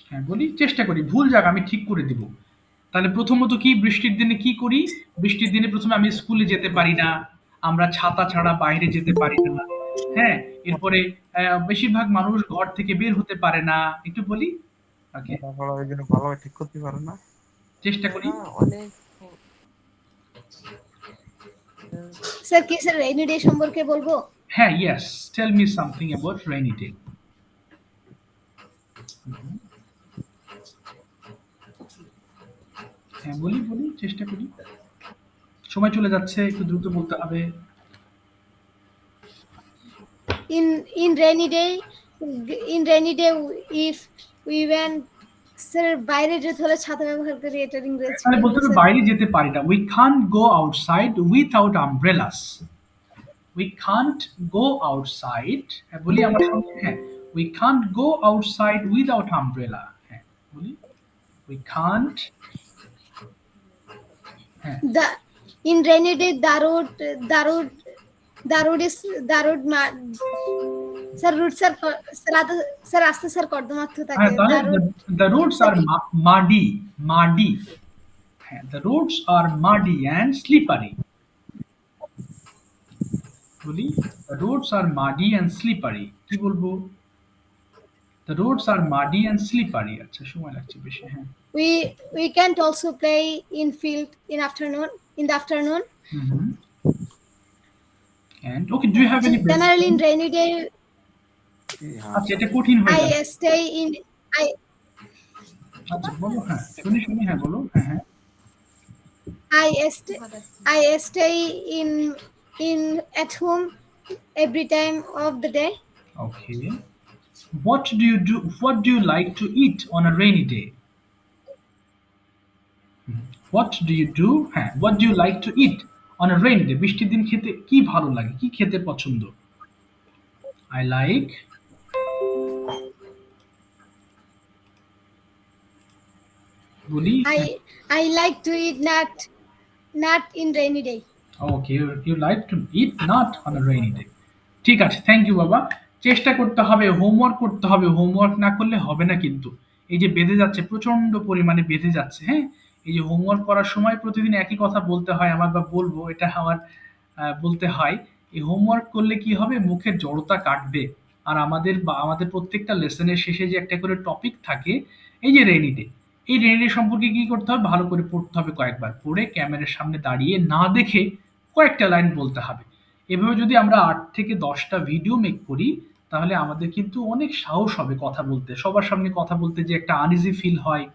হ্যাঁ বলি, চেষ্টা করি, ভুল জায়গা আমি ঠিক করে দিব। তাহলে প্রথমত কি, বৃষ্টির দিনে কি করি? বৃষ্টির দিনে প্রথমে আমি স্কুলে যেতে পারি না, আমরা ছাতা ছাড়া বাইরে যেতে পারি না। হ্যাঁ, এরপরে বেশিরভাগ মানুষ ঘর থেকে বের হতে পারে না। একটু বলি। ওকে, তারপরে ওই জন্য ভালোভাবে ঠিক করতে পারে না। চেষ্টা করি। স্যার কি স্যার রেইনি ডে সম্পর্কে বলবো? হ্যাঁ, yes, tell me something about rainy day. হ্যাঁ বলি, চেষ্টা করি। সময় চলে যাচ্ছে, একটু দ্রুত বলতে হবে। In rainy day if we went sir বাইরে যেতে হলে ছাতা ব্যবহার করি, এটার ইংরেজি তাহলে কি বলতে হবে হবে স্যার? বাইরে যেতে পারি না। We can't go outside without umbrellas. We can't go outside, হ্যাঁ বলি আমার সঙ্গে, হ্যাঁ, we can't go outside without umbrella. হ্যাঁ বলি, উই কান্ট, হ্যাঁ The in rainy day the road sir route sir আস্তে স্যার কর্দমাক্ত থাকে, হ্যাঁ, তাহলে the road the roads sir are কি? মাডি। হ্যাঁ, the roads are muddy and slippery. বলি, the roads are muddy and slippery. কি বলবো? The roads are muddy and slippery. আচ্ছা, সময় লাগছে বেশি। হ্যাঁ, We can't also play in field in the afternoon. and okay, do you have any best Generally in friend? rainy day আচ্ছা, এটা কঠিন হয়ে I যাচ্ছে। stay in I আচ্ছা বলো, হ্যাঁ শুনি, হ্যাঁ বলো, হ্যাঁ হ্যাঁ। I stay in at home every time of the day. Okay, what do you like to eat on a rainy day? What do you do, হ্যাঁ, what do you like to eat on a rainy day? বৃষ্টির দিন খেতে কি ভালো লাগে, কি খেতে পছন্দ? I like, বলি, I like to eat nut in rainy day. Okay, you like to eat not on a rainy day. ঠিক আছে, থ্যাংক ইউ বাবা। চেষ্টা করতে হবে, হোমওয়ার্ক করতে হবে, হোমওয়ার্ক না করলে হবে না কিন্তু। এই যে বেঁধে যাচ্ছে, প্রচন্ড পরিমাণে বেঁধে যাচ্ছে। হ্যাঁ, এই যে হোমওয়ার্ক করার সময় প্রতিদিন একই কথা বলতে হয় আমার, বা বলবো, এটা আমার বলতে হয়। এই হোমওয়ার্ক করলে কি হবে, মুখের জড়তা কাটবে। আর আমাদের প্রত্যেকটা লেসনের শেষে যে একটা করে টপিক থাকে, এই যে রেইনি ডে, এই রেইনি ডে সম্পর্কে কি করতে হবে, ভালো করে পড়তে হবে, কয়েকবার পড়ে ক্যামেরার সামনে দাঁড়িয়ে না দেখে কয়েকটা লাইন বলতে হবে। এভাবে যদি আমরা 8 থেকে 10টা ভিডিও মেক করি, তাহলে আমাদের কিন্তু অনেক সাহস হবে কথা বলতে, সবার সামনে কথা বলতে যে একটা আনইজি ফিল হয়,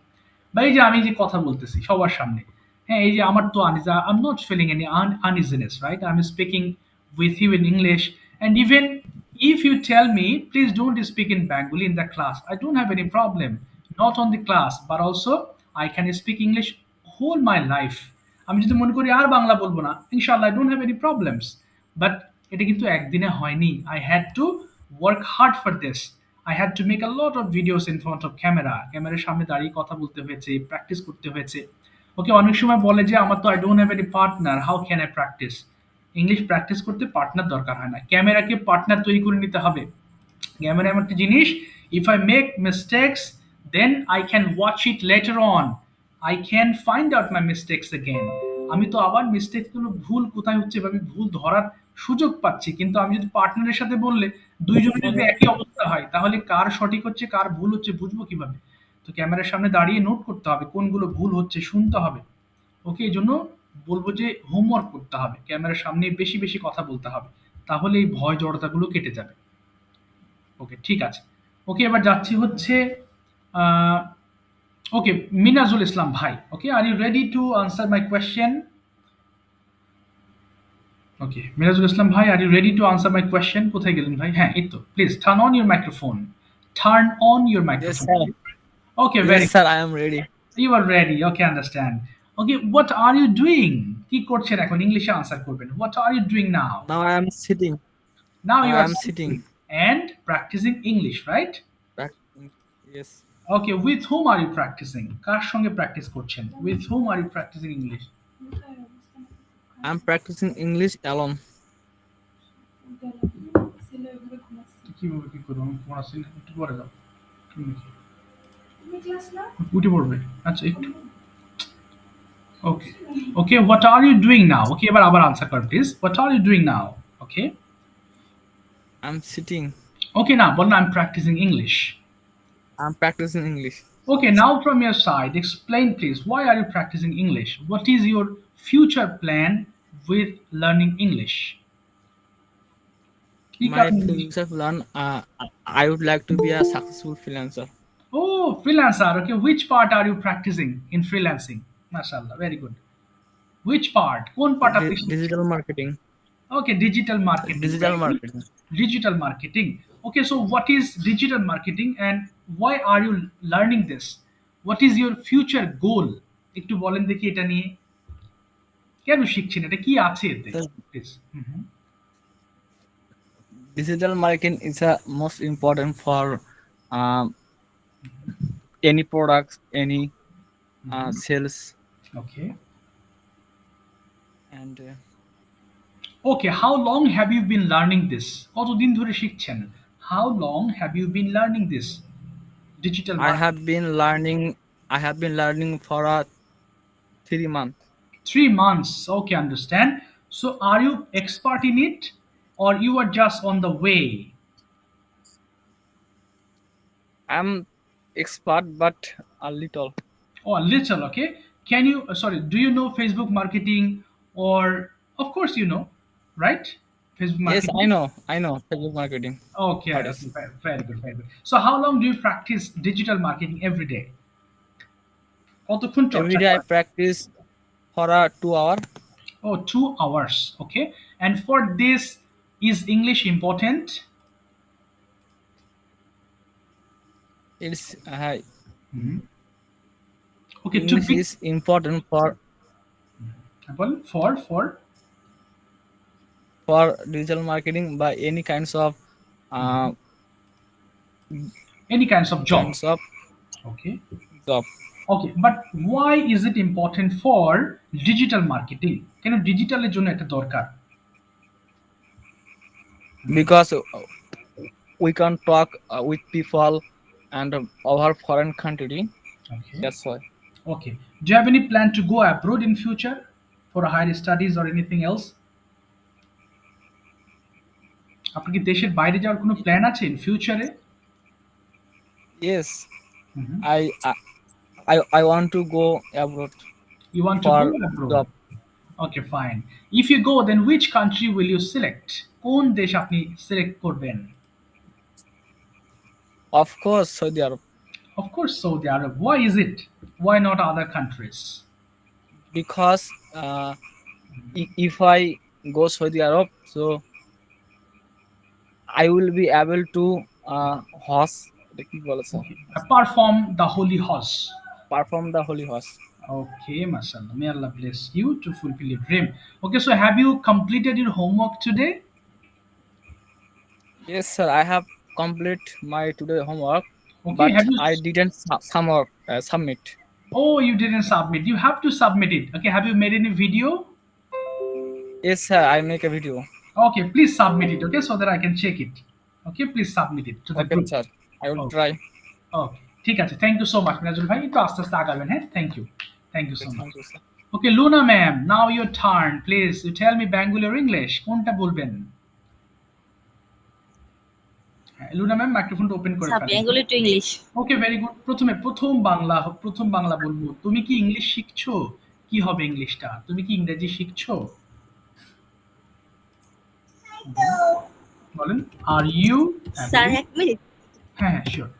বা এই যে আমি যে কথা বলতেছি সবার সামনে, হ্যাঁ, এই যে আমার তো আনইজা, I am not feeling any uneasiness, right? I'm speaking with you in English, and even if you tell me please don't speak in Bengali in the class, I don't have any problem, not on the class but also I can speak English whole my life. আমি যদি মনে করি আর বাংলা বলবো না, ইনশাআল্লাহ I don't have any problems, but এটা কিন্তু একদিনে হয়নি। I had to work hard for this. I had to make a lot of videos in front of camera, ক্যামেরার সামনে দাঁড়িয়ে কথা বলতে হয়েছে, প্র্যাকটিস করতে হয়েছে। ওকে, অনেক সময় বলে যে আমার তো I don't have any partner, how can I practice? English practice করতে পার্টনার দরকার হয় না, ক্যামেরাকে পার্টনার তৈরি করে নিতে হবে। ক্যামেরা এমন একটা জিনিস, if I make mistakes then I can watch it later on, I can find out my mistakes again. আমি তো আবার মিস্টেকগুলো, ভুল কোথায় হচ্ছে বা আমি ভুল ধরার সুযোগ পাচ্ছি। কিন্তু আমি যদি পার্টনারের সাথে বললে, দুইজনের যদি একই অবস্থা হয়, তাহলে কার সঠিক হচ্ছে কার ভুল হচ্ছে বুঝবো কিভাবে? তো ক্যামেরার সামনে দাঁড়িয়ে নোট করতে হবে কোনগুলো ভুল হচ্ছে, শুনতে হবে। ওকে, এই জন্য বলবো যে হোমওয়ার্ক করতে হবে, ক্যামেরার সামনে বেশি বেশি কথা বলতে হবে, তাহলে এই ভয় জড়তাগুলো কেটে যাবে। ওকে, ঠিক আছে। ওকে, এবার যাচ্ছি হচ্ছে ওকে, মিনাজুল ইসলাম ভাই। Okay, are you ready to answer my question? Okay, Mirajul Islam ভাই, are you ready to answer my question? কোথায় গেলেন ভাই? হ্যাঁ, এই তো, please turn on your microphone, turn on your Yes, microphone. sir. Okay, Yes, very, sir. I am ready. you are ready, okay, understand. Okay, what are you doing? কি করছেন এখন? ইংলিশে আনসার করবেন। What are you doing now? Now I am sitting. Now Now you I are am sitting sitting. and practicing English, right? Yes. Okay, with whom are you practicing? কার সঙ্গে practice করছেন? With whom are you practicing English? I am practicing English alone. কিভাবে কি করবো? আমি পড়াচ্ছি না, একটু পরে যাও। উঠে পড়বে, আচ্ছা একটু। Okay. Okay, what are you doing now? Okay, এবার আবার আনসার কর please. What are you doing now? Okay. I'm sitting. Okay, now বল না, I'm practicing English. I'm practicing English. Okay, now from your side, explain please, why are you practicing English? What is your future plan with learning English? কি My কারণে? future plan, I would like to be a successful freelancer. Oh, freelancer. Okay, which part are you practicing in freelancing? MashaAllah, very good. Which part? কোন part আপনি শিখছেন? Digital marketing. Okay, digital marketing. Digital Very good. marketing. Digital marketing. Okay, so what is digital marketing and why are you learning this? What is your future goal? একটু বলেন দেখি এটা নিয়ে। কেন শিখছেন? এটা কি আছে এতে? Sir, Please. digital marketing is most important for um, any products, any sales, Okay. and Okay, how long have you been learning this? কতদিন ধরে শিখছেন? How long have you been learning this? Digital I marketing. have been learning. I have been learning for 3 months. 3 months. Okay, understand. So are you expert in it or you are just on the way? I'm expert, but a little. Oh, a little, okay. Can you, sorry, do you know Facebook marketing or, of course you know, right? Facebook Yes, marketing. I know Facebook marketing. Okay, What okay, is very good, very good. So how long do you practice digital marketing every day? কতক্ষণ every চর্চা day I করেন? practice for 2 hours. Oh, 2 hours, okay. And for this, is English important? It's Okay, to English be, is important for digital marketing by any kinds of any kinds of job. Okay. job. Okay, but why is it important for digital marketing? কেন ডিজিটালের জন্য এটা দরকার? Because we can talk with people and our foreign country. Okay. That's why. Okay. Do you have any plan to go abroad in future for higher studies or anything else? আপনার কি দেশের বাইরে যাওয়ার কোনো প্ল্যান আছে in ফিউচারে? Yes, I I want to go abroad You want to for go abroad? job. Okay, fine. If you go, then which country will you select? কোন দেশ আপনি সিলেক্ট করবেন? Of course, Saudi Arab, Of course, Saudi Arab. Why is it? Why not other countries? because if I go Saudi Arab, so I will be able to horse এটা কি বলেছে Perform the holy Hajj. perform the holy horse. Okay, mashallah. May Allah bless you to fulfill your dream. Okay, so have you completed your homework today? Yes, sir. I have complete my today homework, Okay, but have you? I didn't submit. Oh, you didn't submit. You have to submit it. Okay, have you made any video? Yes, sir. I make a video. Okay, please submit it. Okay, so that I can check it. Okay, please submit it to the Okay, group. sir. I will Okay. try. Okay, ঠিক আছে। Thank you so much, Mirajul ভাই। একটু আস্তে আস্তে আগাবেন, হ্যাঁ? Thank you. Thank you so much. Thank you, sir. Okay, Luna ma'am, now your turn. Please, you tell me Bengali or English. কোনটা বলবেন? হ্যাঁ, লুনা ম্যাম মাইক্রোফোনটা ওপেন করে ফেলেন। Bengali to English. Okay, very good. প্রথম বাংলা বলবো। তুমি কি ইংলিশ শিখছো? কি হবে ইংলিশটা? তুমি কি ইংরেজি শিখছো? বলেন। Are you? স্যার এক মিনিট। হ্যাঁ, হ্যাঁ, শিওর।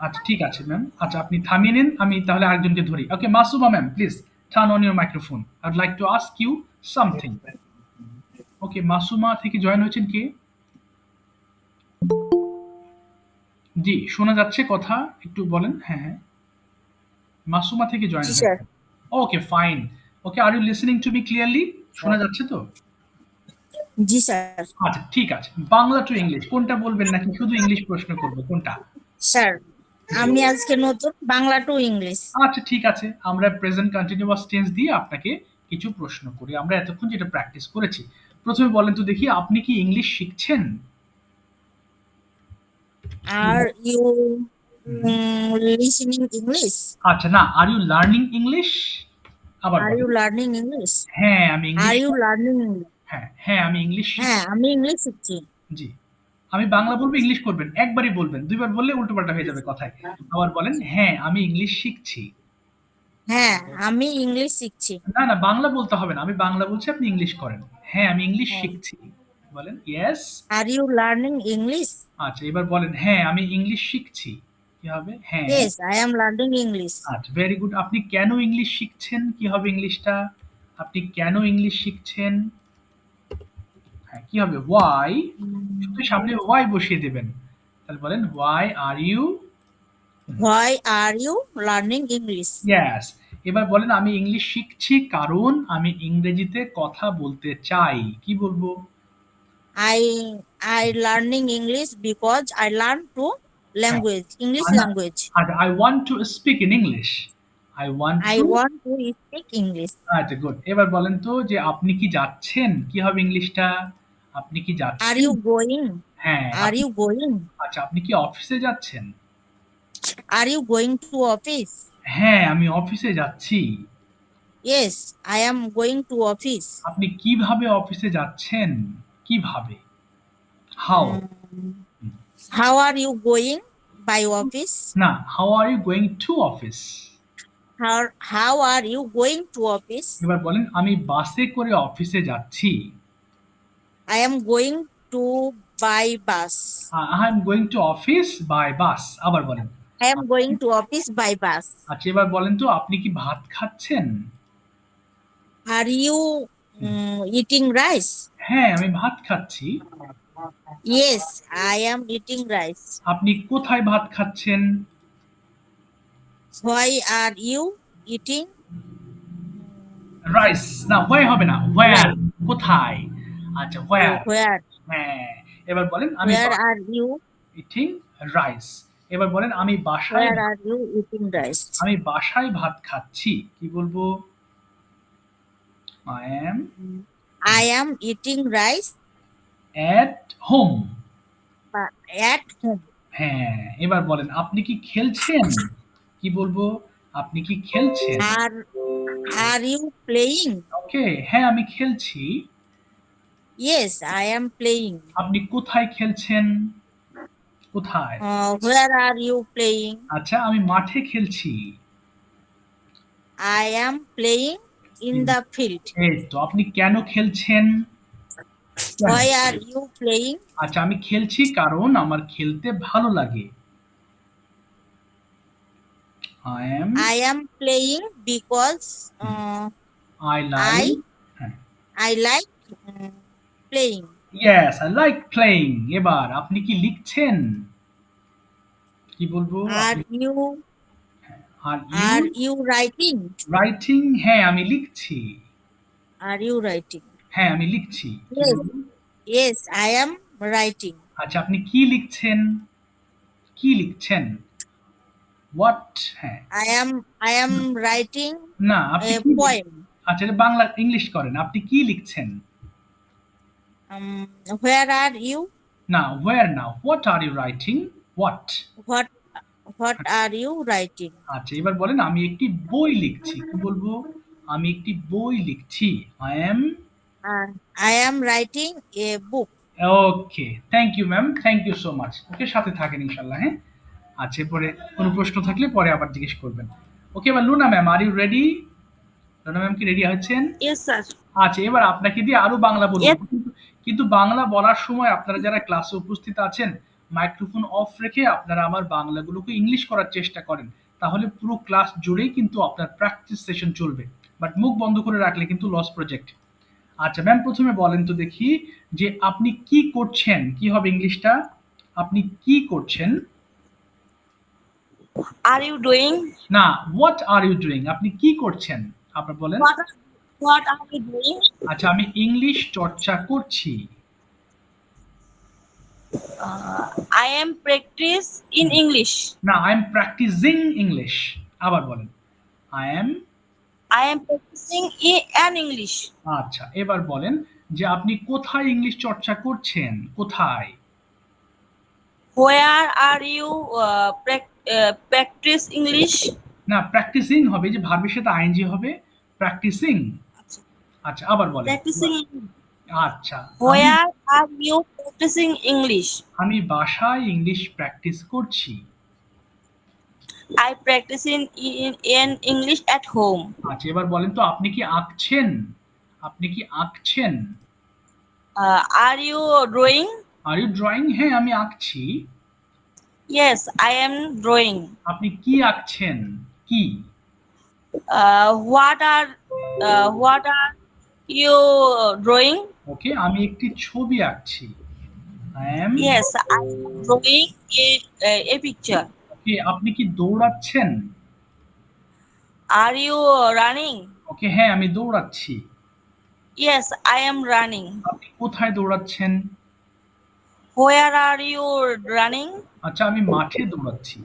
আচ্ছা, ঠিক আছে ম্যাম। আচ্ছা, আপনি থামিয়ে নিন। আমি তাহলে আরেকজনকে ধরি। Okay, Masuma ma'am, please turn on your microphone. I would like to ask you something. Okay, Masuma থেকে জয়েন হয়েছেন কে? জি, শোনা যাচ্ছে কথা। একটু বলেন। হ্যাঁ, হ্যাঁ। মাসুমা থেকে জয়েন জি হয়েছেন। Sir. Okay, fine. Okay, are you listening to me clearly? শোনা যাচ্ছে তো? জি স্যার। আচ্ছা, ঠিক আছে। বাংলা টু ইংলিশ কোনটা বলবেন নাকি শুধু ইংলিশ প্রশ্ন করব কোনটা? স্যার আমি আজকে নতুন বাংলা টু ইংলিশ। আচ্ছা, ঠিক আছে। আমরা প্রেজেন্ট কন্টিনিউয়াস টেন্স দিয়ে আপনাকে কিছু প্রশ্ন করি। আমরা এতক্ষণ যেটা প্র্যাকটিস করেছি। প্রথমে বলেন তো দেখি, আপনি কি ইংলিশ শিখছেন? Are you listening English? আচ্ছা, না, আর ইউ লার্নিং ইংলিশ? আবার আর বলেন। You learning English? হ্যাঁ, আমি আর ইংলিশ। You learning English? হ্যাঁ, আমি ইংলিশ শিখছি। হ্যাঁ আমি ইংলিশ শিখছি। জি। আমি বাংলা বলবো, ইংলিশ করবেন। একবারই বলবেন। দুইবার বললে উল্টোপাল্টা হয়ে যাবে কথায়। আবার বলেন, হ্যাঁ, আমি ইংলিশ শিখছি। হ্যাঁ আমি ইংলিশ শিখছি। না, না, বাংলা বলতে হবে না। আমি বাংলা বলছি, আপনি ইংলিশ করেন। হ্যাঁ, আমি ইংলিশ শিখছি। বলেন, yes. Are you learning English? আচ্ছা, এবার বলেন, হ্যাঁ, আমি ইংলিশ শিখছি। কি হবে? হ্যাঁ। Yes I am learning English. আচ্ছা, ভেরি গুড। আপনি কেন ইংলিশ শিখছেন? কি হবে ইংলিশটা? আপনি কেন ইংলিশ শিখছেন? হ্যাঁ, কি হবে? ওয়াই। শুধু সামনে ওয়াই বসিয়ে দেবেন। তাহলে বলেন, why are you? Why are you learning English? Yes. এবার বলেন, আমি ইংলিশ শিখছি কারণ আমি ইংরেজিতে কথা বলতে চাই। কি বলবো? I I learning English because I learn to language English language. And I want to speak in English. I want I to. want to speak English. আচ্ছা, গুড। এবার বলেন তো যে আপনি কি যাচ্ছেন? কি হবে ইংলিশটা? আপনি কি Are যাচ্ছেন? you going? হ্যাঁ। Are you going? আচ্ছা, আপনি কি অফিসে যাচ্ছেন? Are you going to office? হ্যাঁ, আমি অফিসে যাচ্ছি। Yes, I am going to office. আপনি কিভাবে অফিসে যাচ্ছেন? কিভাবে? How? How are you going by office? না, how are you going to office? How are you going to office? এবার বলেন, আমি বাসে করে অফিসে যাচ্ছি। I am going to by bus. I am going to office by bus. আবার বলেন। I am going to office by bus. আচ্ছা, এবার বলেন তো আপনি কি ভাত খাচ্ছেন? Are you eating rice? হ্যাঁ, আমি ভাত খাচ্ছি। Yes, I am eating rice. আপনি কোথায় ভাত খাচ্ছেন? Why are you eating? Rice. না, হোয়াই হবে না। হোয়ার। কোথায়? আচ্ছা, হোয়ার। Where? হ্যাঁ। এবার বলেন, আমি Where are you? Eating rice. এবার বলেন, আমি বাসায় Where are you eating rice? ভাত খাচ্ছি। কি বলবো? I am I am eating rice at home. at home. হ্যাঁ। এবার বলেন, আপনি কি খেলছেন? কি বলবো? আপনি কি খেলছেন? Are you playing? ওকে, হ্যাঁ, আমি খেলছি। Yes, I am playing. আপনি কোথায় খেলছেন? কোথায়? Where are you playing? আচ্ছা, আমি মাঠে খেলছি। I am playing in the field. এই তো, আপনি কেন খেলছেন? কেন? Why are you playing? আচ্ছা, আমি খেলছি কারণ আমার খেলতে ভালো লাগে। I am playing because I like হ্যাঁ। I like playing. Yes, I like playing. এবার আপনি কি লিখছেন? কি বলবো? Are you Are are you you writing? writing? হ্যাঁ, আমি লিখছি। Are you writing? হ্যাঁ, আমি লিখছি। কি Yes. বলবো? Yes, I am writing. আচ্ছা, আপনি কি লিখছেন? কি লিখছেন? What? হ্যাঁ। I am writing না, আপনি a কি poem. আচ্ছা, এটা বাংলা ইংলিশ করেন। আপনি কি লিখছেন? Where are you? না, where না। What are you writing? What? What are you writing? আচ্ছা, এবার বলেন আমি একটি বই লিখছি। কি বলবো? আমি একটি বই লিখছি। I am I am writing a book. Okay. Thank you ma'am. Thank you so much. Okay, সাথে থাকেন ইনশাআল্লাহ, হ্যাঁ? আচ্ছা, এরপরে কোনো প্রশ্ন থাকলে পরে আবার জিজ্ঞেস করবেন। ওকে, এবার Luna ma'am, are you ready? Luna ma'am কি রেডি হচ্ছেন? Yes, sir. আচ্ছা, এবার আপনাকে দিয়ে আরো বাংলা বলবো। Yes. কিন্তু বাংলা বলার সময় আপনারা যারা ক্লাসে উপস্থিত আছেন, মাইক্রোফোন অফ রেখে আপনারা আমার বাংলাগুলোকে ইংলিশ করার চেষ্টা করেন। তাহলে পুরো ক্লাস জুড়েই কিন্তু আপনার প্র্যাকটিস সেশন চলবে। বাট মুখ বন্ধ করে রাখলে কিন্তু লস প্রজেক্ট। আচ্ছা ম্যাম, প্রথমে বলেন তো দেখি যে আপনি কি করছেন? কি হবে ইংলিশটা? আপনি কি করছেন? Are you doing? না, হোয়াট আর ইউ ডুইং? আপনি কি করছেন? আপনি বলেন। What are you doing? আচ্ছা, আমি ইংলিশ চর্চা করছি। I am practice in English. না, আই এম প্র্যাকটিসিং ইংলিশ। আবার বলেন। I am practicing an English. আচ্ছা, এবার বলেন যে আপনি কোথায় ইংলিশ চর্চা করছেন? কোথায়? Where are you practice English? না, প্র্যাকটিসিং হবে, যে ভার্বের সাথে আইএনজি হবে, প্র্যাকটিসিং। আচ্ছা, আবার বলেন। Practicing. আচ্ছা, Where are you practicing English? আমি বাসায় ইংলিশ প্র্যাকটিস করছি। I practice in English at home. আচ্ছা, এবার বলেন তো আপনি কি আঁকছেন? আপনি কি আঁকছেন? Are you drawing? Are you drawing? হ্যাঁ, আমি আঁকছি। Yes, I am drawing. আপনি কি আঁকছেন? কি? What are you drawing? ওকে, আমি একটি ছবি আঁকছি। I am Yes, I am drawing a picture. ওকে, আপনি কি দৌড়াচ্ছেন? Are you running? ওকে, হ্যাঁ, আমি দৌড়াচ্ছি। Yes, I am running. আপনি কোথায় দৌড়াচ্ছেন? Where are you running? আচ্ছা, আমি মাঠে দৌড়াচ্ছি।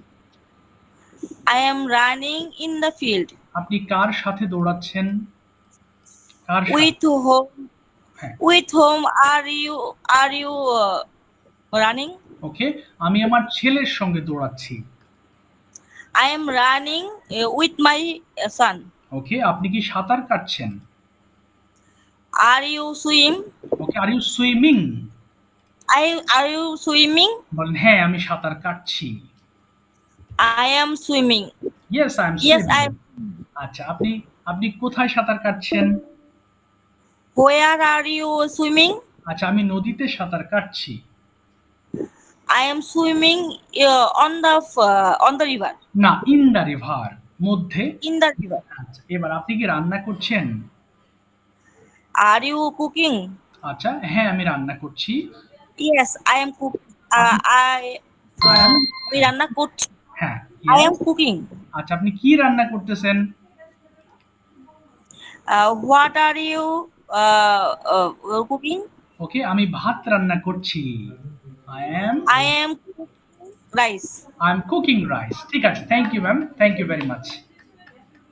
I am running in the field. আপনি কার সাথে দৌড়াচ্ছেন? কার সাথে? With whom? হ্যাঁ। With whom are you running? ওকে, আমি আমার ছেলের সঙ্গে দৌড়াচ্ছি। I am running with my son. ওকে, আপনি কি সাঁতার কাটছেন? Are you swim? Okay, are you swimming? Are you swimming? বলেন হ্যাঁ, আমি সাঁতার কাটছি। I am swimming. Yes, I am Yes, swimming. I am. আচ্ছা, আপনি কোথায় সাঁতার কাটছেন? Where are you swimming? আচ্ছা, আমি নদীতে সাঁতার কাটছি। I am swimming on the river. না, ইন দ্য রিভার, মধ্যে। In the river. আচ্ছা, এবার আপনি কি রান্না করছেন? Are you cooking? আচ্ছা, হ্যাঁ, আমি রান্না করছি। Yes, I am cooking. আমি রান্না করছি। হ্যাঁ, I am cooking. আচ্ছা, আপনি কি রান্না করতেছেন? What are you cooking? ওকে, আমি ভাত রান্না করছি। I am cooking rice. I am cooking rice. ঠিক আছে, thank you ma'am, thank you very much.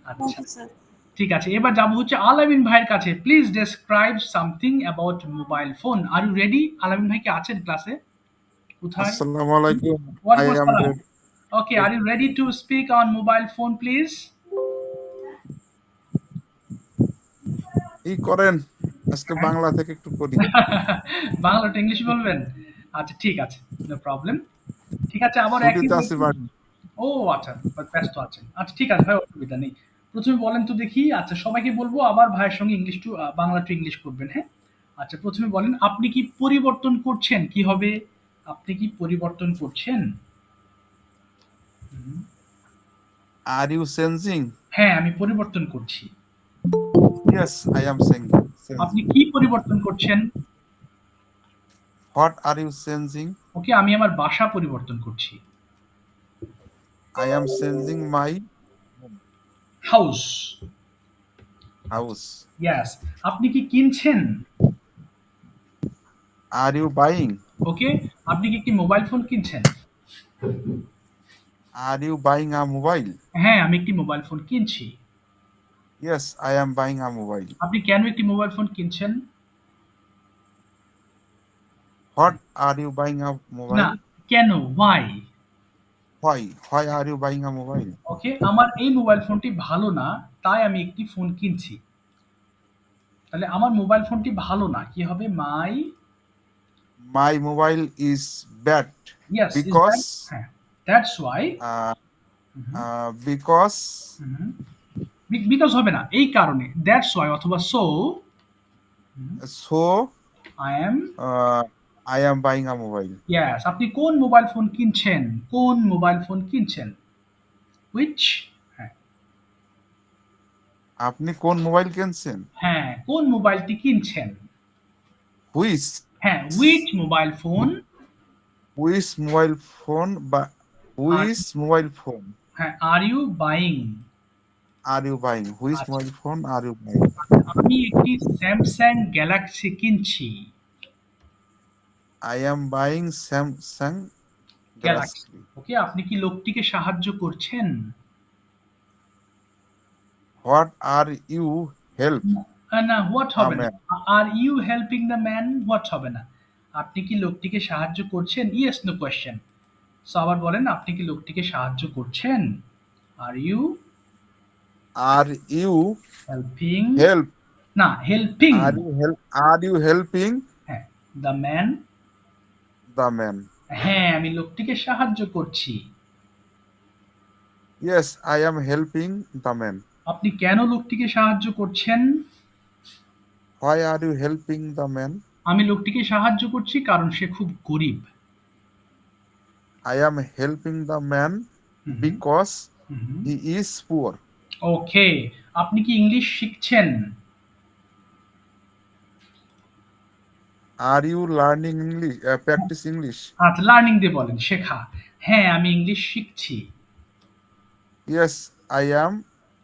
আচ্ছা, Thank you, sir. ঠিক আছে, এবার যাবো হচ্ছে আলামিন ভাইয়ের কাছে। Please describe something about mobile phone. Are you ready? Alamin ভাই কি আছেন ক্লাসে? কোথায়? আসসালামু আলাইকুম। I ওয়ালাইকুম am আসসালাম। ready. Okay, are you ready to speak on mobile phone, please? কি করেন? আজকে হ্যাঁ? বাংলা থেকে একটু করি। বাংলাটা ইংলিশ বলবেন? আচ্ছা ঠিক আছে। No problem. ঠিক আছে আবার একই ছুটিতে আছি রকম বাড়ি। ও আচ্ছা ব্যস্ত আছেন। আচ্ছা ঠিক আছে ভাই অসুবিধা নেই। ১ম এ বলেন তো দেখি আচ্ছা সবাইকে বলব আবার ভাইয়ের সঙ্গে English to Bangla to English করবেন, হ্যাঁ? আচ্ছা ১ম এ বলেন আপনি কি পরিবর্তন করছেন? কি হবে? আপনি কি পরিবর্তন করছেন? হুম। Are you changing? হ্যাঁ, আমি পরিবর্তন করছি। Yes, I am changing. আপনি কি পরিবর্তন করছেন? What are you changing? Okay আমি আমার বাসা পরিবর্তন করছি। I am changing my house. House. Yes. আপনি কি কিনছেন? Are you buying? ওকে। আপনি কি একটি মোবাইল ফোন কিনছেন? Are you buying a mobile? হ্যাঁ, আমি একটি মোবাইল ফোন কিনছি। Yes, I am buying a mobile. আপনি কেন একটি মোবাইল ফোন কিনছেন? What are you buying a না, মোবাইল? কেন? Why? Why are you buying a mobile? Okay, আমার এই মোবাইল ফোনটি ভালো না, তাই আমি একটি ফোন কিনছি। তাহলে আমার মোবাইল ফোনটি ভালো না। কি হবে? My my mobile is bad yes, is because that হ্যাঁ, that's why hmm, because hmm. Because হবে না। এই কারণে। দ্যাটস ওয়াই অথবা so so I am I am buying a mobile. Yes. আপনি কোন মোবাইল ফোন কিনছেন? কোন মোবাইল ফোন কিনছেন? হুইচ হ্যাঁ, আপনি কোন মোবাইল কিনছেন? হ্যাঁ, কোন মোবাইলটি কিনছেন? হুইচ হ্যাঁ, which mobile phone which mobile phone বা আর হুইচ মোবাইল ফোন হ্যাঁ, are you buying? Are you buying? Which আচ্ছা, mobile phone are you buying? আমি একটি স্যামসাং গ্যালাক্সি কিনছি। I am buying Samsung Galaxy. Galaxy. Okay, আপনি কি লোকটিকে সাহায্য করছেন? হোয়াট আর ইউ হেল্প না, হোয়াট আ হবে না। Man? Are you helping the man? What হবে না। আপনি কি লোকটিকে সাহায্য করছেন? Yes, no question. সো আবার বলেন আপনি কি লোকটিকে সাহায্য করছেন? Are you are you helping? Help না, হেল্পিং। আর ইউ হেল্পিং হ্যাঁ, দ্য ম্যান। The man? হ্যাঁ, আমি লোকটিকে সাহায্য করছি। Yes, I am helping the man. আপনি কেন লোকটিকে সাহায্য করছেন? Why are you helping the man? আমি লোকটিকে সাহায্য করছি কারণ সে খুব গরিব। I am helping the man hmm, because hmm. He is poor. Okay, আপনি কি ইংলিশ শিখছেন? Are you learning English practice English? আচ্ছা, লার্নিং দিয়ে বলেন, শেখা। হ্যাঁ, আমি ইংলিশ শিখছি। Yes, I am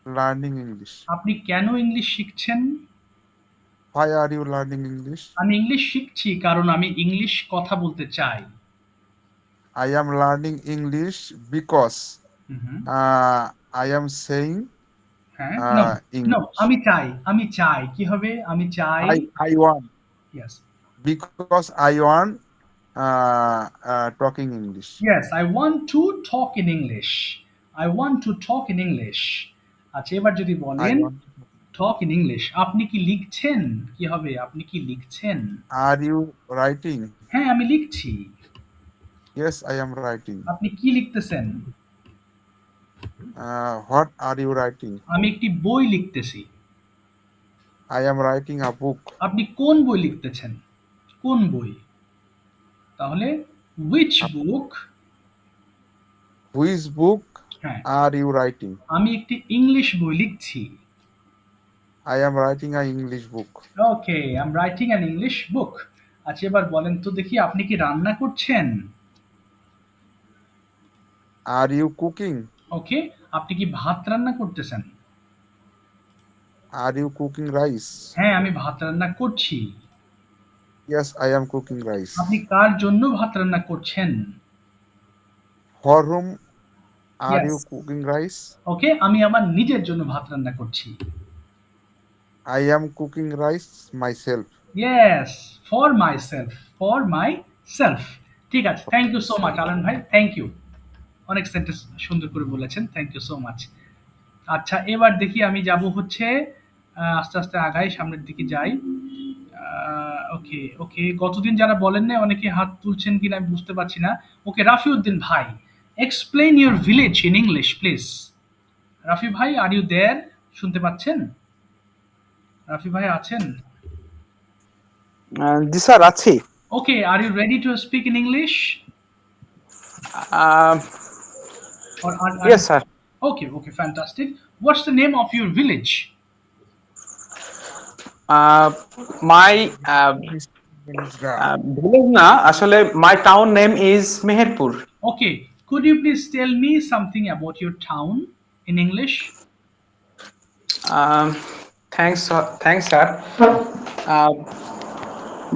learning English. আপনি কেন ইংলিশ শিখছেন? Why are you learning English? আমি ইংলিশ শিখছি কারণ আমি ইংলিশ কথা বলতে চাই। I am learning English because hmm, I am saying হ্যাঁ, নো, নো, ইংলিশ। আমি চাই। কি হবে? আমি চাই। I want yes, because I want talking English. Yes, I want to talk in English. I want to talk in English. আচ্ছা, এবার যদি আই বলেন ওয়ান্ট। টক ইন ইংলিশ, আপনি কি লিখছেন? কি হবে? আপনি কি লিখছেন? Are you writing? হ্যাঁ, আমি লিখছি। Yes, I am writing. আপনি কি লিখতেছেন? What are you writing? আমি একটি বই লিখতেছি। I am writing a book. আপনি কোন বই লিখতেছেন? কোন বই? তাহলে which book? হুইচ বুক হ্যাঁ, আর ইউ রাইটিং? আমি একটি ইংলিশ বই লিখছি। I am writing a English book. Okay, I am writing an English book. আচ্ছা, এবার বলেন তো দেখি আপনি কি রান্না করছেন? Are you cooking? ওকে, আপনি কি ভাত রান্না করতেছেন? Are you cooking rice? হ্যাঁ, আমি ভাত রান্না করছি। Yes, I am cooking rice. আপনি কার জন্য ভাত রান্না করছেন? For hmm R yes. You cooking rice? ওকে, আমি আমার নিজের জন্য ভাত রান্না করছি। I am cooking rice my self. Yes, for myself, for myself. ঠিক আছে, থ্যাংক ইউ সো মাচ আলান ভাই, থ্যাংক ইউ। অনেক সেন্টেন্স সুন্দর করে বলেছেন, থ্যাংক ইউ সো মাচ। আচ্ছা, এবার দেখি আমি যাব হচ্ছে আস্তে আস্তে আগাই, সামনের দিকে যাই। ওকে ওকে, গতদিন যারা বলেন না অনেকে হাত তুলছেন কিনা আমি বুঝতে পারছি না। ওকে, রাফিউদ্দিন ভাই, explain your village in English please. Rafi ভাই, আর ইউ দেয়ার? শুনতে পাচ্ছেন? রাফি ভাই আছেন? জি স্যার আছি। Okay, are you ready to speak in English? Or yes sir. okay, okay, fantastic. What's the name of your village? My village না, আসলে my town name is Meherpur. Okay, could you please tell me something about your town in English? Thanks sir.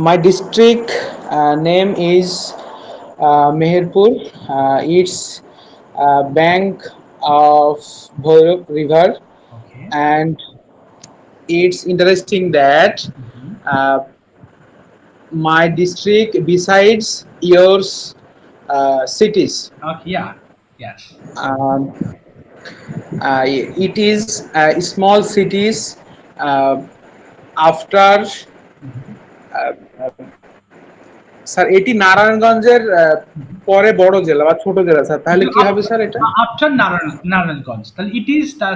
My district name is Meherpur. It's bank of Bhairab River, Okay. and it's interesting that my district besides yours cities. Okay, yeah, yes. Um, it is small cities after sir এটি নারায়ণগঞ্জের পরে বড় জেলা বা ছোট জেলা sir, তাহলে কি হবে স্যার এটা? After Narayanganj. It is the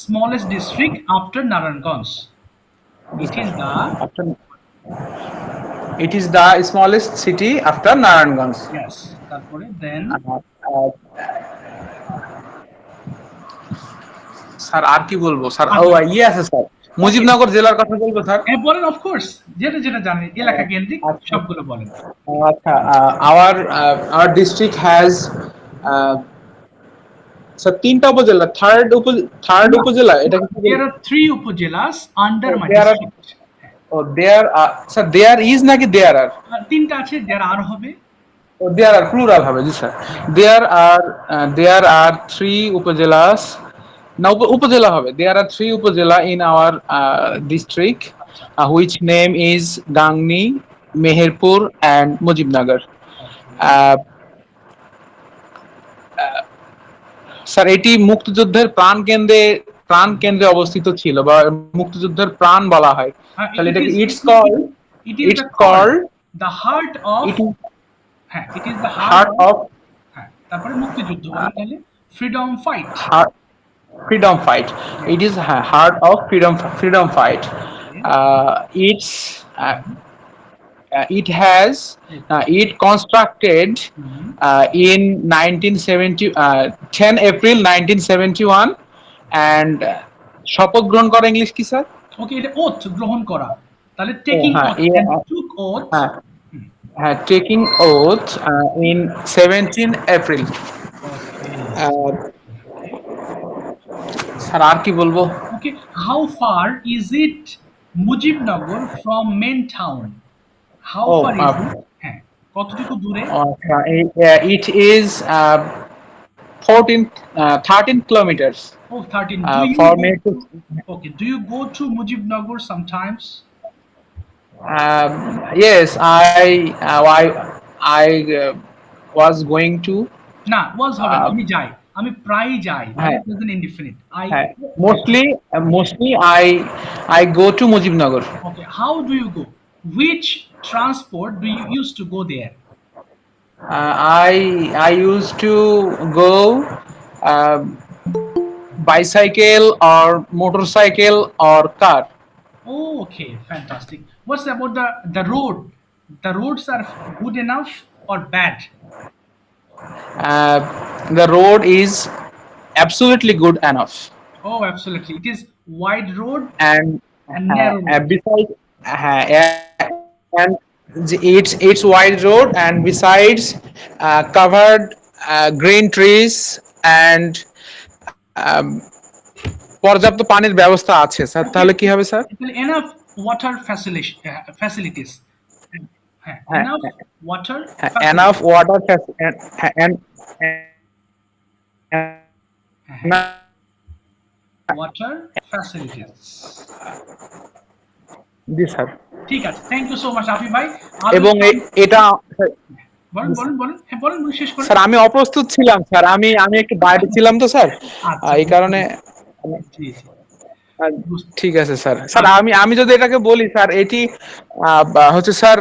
smallest district after Narayanganj. It is the It is the smallest city after Narayanganj. yes. তারপরে then স্যার আর কি বলবো স্যার? ও ইয়ে আছে স্যার, মুজিবনগর জেলার কথা বলবো স্যার। হ্যাঁ বলেন, অফ কোর্স, যেটা যেটা জানেন এলাকা কেন্দ্রিক সবগুলো বলেন। আচ্ছা, our district has স্যার তিনটা উপজেলা, থার্ড উপজেলা এটা কি? There are 3 upajilas under my There are- district. there are sir there is নাকি there are? তিনটা আছে, there are হবে। there are plural হবে জি স্যার। there are 3 upajelas, না উপজেলা হবে। there are 3 upajela in our district, which name is Gangni, Meherpur and Mujibnagar. Sir এটি মুক্তিযুদ্ধের প্রাণ কেন্দ্রে অবস্থিত ছিল বা মুক্তিযুদ্ধের প্রাণ বলা হয়, তাহলে এটা It it's is called the heart of, it is হ্যাঁ, it is the heart of হ্যাঁ, তারপরে মুক্তিযুদ্ধ বলেন তাহলে freedom fight. freedom fight. It is heart of freedom fight. It constructed in 10 April 1971 and শপথ গ্রহণ করা ইংলিশ কি স্যার? ওকে, এটা oath গ্রহণ করা, তাহলে taking হ্যাঁ, oath, yeah. and took oath. Taking oath in 17 April. Sir are কি বলবো? Okay, how far is it Mujibnagar from main town? How far is it? হ্যাঁ, কতটুকু দূরে? It is 13 kilometers. Oh, 13. For me to Okay, do you go to Mujibnagar sometimes? yes, I was going to না, was হবে না, আমি যাই, আমি প্রায়ই যাই, present indefinite. mostly I go to Mujibnagar. Okay, how do you go? Which transport do you use to go there? I used to go bicycle or motorcycle or car. Oh, okay, fantastic. What's about the road? The roads are good enough or bad? The road is absolutely good enough. Oh, absolutely. It is wide road And narrow road. besides, and it's wide road, and besides covered green trees and পর্যাপ্ত পানির ব্যবস্থা আছে sir, তাহলে কি হবে sir? Enough water facilities. Enough water. Enough water and water facilities. জি sir. ঠিক আছে, thank you so much Rafi ভাই। এবং এটা বলেন হ্যাঁ বলেন, শেষ করুন। স্যার আমি অপ্রস্তুত ছিলাম স্যার, আমি একটু বাইরে ছিলাম তো স্যার, এই কারণে। জি জি। আহ, ঠিক আছে স্যার। স্যার আমি আমি যদি এটাকে বলি স্যার, এটি হচ্ছে স্যার,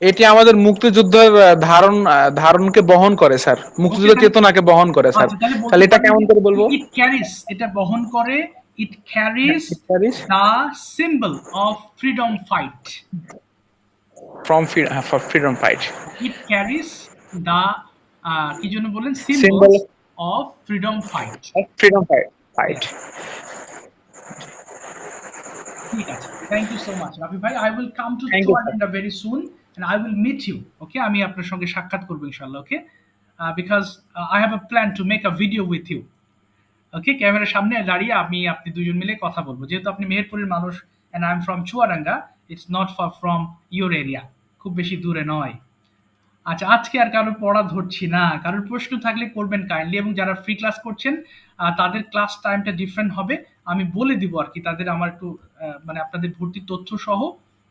এটি আমাদের মুক্তিযুদ্ধের ধারণকে বহন করে স্যার, ওকে, মুক্তিযুদ্ধের চেতনাকে বহন করে স্যার। আচ্ছা তাহলে তাহলে বলতে এটা পারেন কেমন যে করে বলবো? ইট ক্যারিস, এটা বহন করে, it carries the symbol of freedom fight. From freedom fight, it carries the কি জন্য বললেন, symbol symbols of freedom fight. Of freedom fight. ঠিক আছে, thank you so much Rafi ভাই। I will come to thank you sir. Chuadanga very soon and I will meet you. Okay, আমি আপনার সঙ্গে সাক্ষাৎ করবো ইনশাআল্লাহ। Okay, because I have a plan to make a video with you. ওকে, ক্যামেরার সামনে দাঁড়িয়ে আপনি দুজন মিলে কথা বলবো, যেহেতু আপনি মেহেরপুরের মানুষ and I am from Chuadanga, it's not far from your area, খুব বেশি দূরে নয়। আচ্ছা, আজকে আর কারোর পড়া ধরছি না, কারোর প্রশ্ন থাকলে করবেন কাইন্ডলি, এবং যারা ফ্রি ক্লাস করছেন তাদের ক্লাস টাইমটা ডিফারেন্ট হবে, আমি বলে দিব আর কি, তাদের আমার একটু মানে আপনাদের ভর্তির তথ্য সহ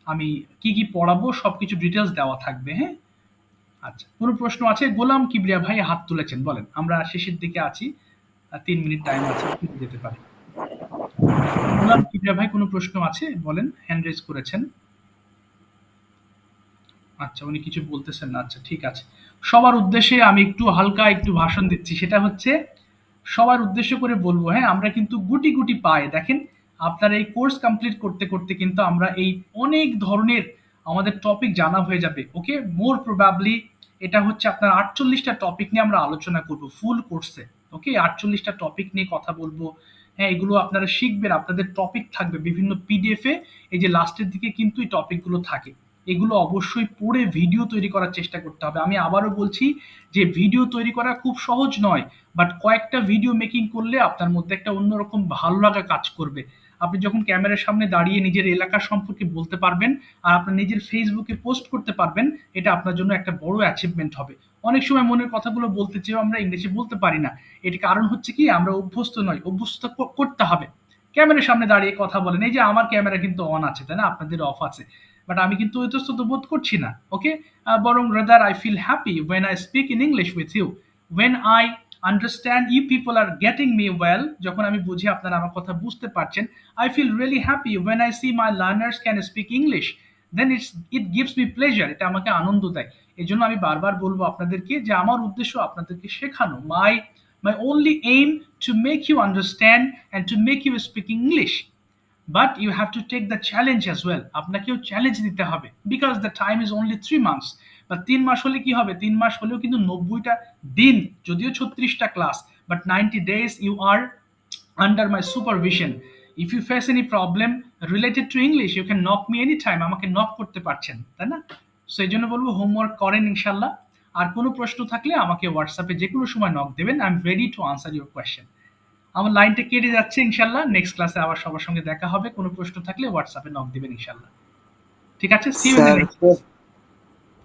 আমি কি কি পড়াবো সবকিছু ডিটেলস দেওয়া থাকবে। হ্যাঁ, আচ্ছা, কোনো প্রশ্ন আছে? গোলাম কিবরিয়া ভাই হাত তুলেছেন, বলেন, আমরা শেষের দিকে আছি, 3 মিনিট টাইম আছে, যেতে পারি। গোলাম কিবরিয়া ভাই কোনো প্রশ্ন আছে বলেন, হ্যান্ড রেজ করেছেন। আচ্ছা, উনি কিছু বলতেছেন না, আচ্ছা ঠিক আছে। সবার উদ্দেশ্যে আমি একটু হালকা একটু ভাষণ দিচ্ছি, সেটা হচ্ছে সবার উদ্দেশ্য করে বলবো, হ্যাঁ আমরা কিন্তু গুটি গুটি পাই, দেখেন আপনার এই কোর্স কমপ্লিট করতে করতে কিন্তু আমরা এই অনেক ধরনের আমাদের টপিক জানা হয়ে যাবে। ওকে, মোর প্রবাবলি এটা হচ্ছে আপনার 48টা টপিক নিয়ে আমরা আলোচনা করব ফুল কোর্সে। ওকে, 48টা টপিক নিয়ে কথা বলবো। হ্যাঁ, এগুলো আপনারা শিখবেন, আপনাদের টপিক থাকবে বিভিন্ন পিডিএফ এ, এই যে লাস্টের দিকে কিন্তু এই টপিকগুলো থাকে, এগুলো অবশ্যই পড়ে ভিডিও তৈরি করার চেষ্টা করতে হবে। আমি আবারও বলছি যে ভিডিও তৈরি করা খুব সহজ নয়, বাট কয়েকটা ভিডিও মেকিং করলে আপনার মধ্যে একটা অন্যরকম ভালো লাগা কাজ করবে। আপনি যখন ক্যামেরার সামনে দাঁড়িয়ে নিজের এলাকা সম্পর্কে বলতে পারবেন আর আপনার নিজের ফেসবুকে পোস্ট করতে পারবেন, এটা আপনার জন্য একটা বড় অ্যাচিভমেন্ট হবে। অনেক সময় মনের কথাগুলো বলতে চেয়েও আমরা ইংলিশে বলতে পারি না, এর কারণ হচ্ছে কি আমরা অভ্যস্ত নয়, অভ্যস্ত করতে হবে। ক্যামেরার সামনে দাঁড়িয়ে কথা বলেন, এই যে আমার ক্যামেরা কিন্তু অন আছে তাই না, আপনাদের অফ আছে, বাট আমি কিন্তু ইতস্তত বোধ করছি না। ওকে, বরং rather I feel happy when I speak in English with you, when I understand you people are getting me well, যখন আমি বুঝি আপনারা আমার কথা বুঝতে পারছেন, I feel really happy when I see my learners can speak English, then it gives me pleasure, এটা আমাকে আনন্দ দেয়। এই জন্য আমি বারবার বলবো আপনাদেরকে যে আমার উদ্দেশ্য আপনাদেরকে শেখানো, my only aim to make you understand and to make you speak English, but you have to take the challenge as well, আপনাকেও চ্যালেঞ্জ নিতে হবে, because the time is only 3 months, বা 3 মাস হলে কি হবে, 3 মাস হলেও কিন্তু 90টা দিন, যদিও 36টা class, but 90 days you are under my supervision. If you face any problem related to English, you can knock me anytime, আমাকে নক করতে পারছেন তাই না। সো এই জন্য বলবো হোমওয়ার্ক করেন ইনশাল্লাহ, আর কোনো প্রশ্ন থাকলে আমাকে হোয়াটসঅ্যাপে যে কোনো সময় নক দেবেন, I am ready to answer your question. আমার লাইনটা কেটে যাচ্ছে, ইনশাল্লাহ নেক্সট ক্লাসে আবার সবার সঙ্গে দেখা হবে, কোনো প্রশ্ন থাকলে হোয়াটসঅ্যাপে নক দিবেন ইনশাল্লাহ। ঠিক আছে, see you in the sir, next class.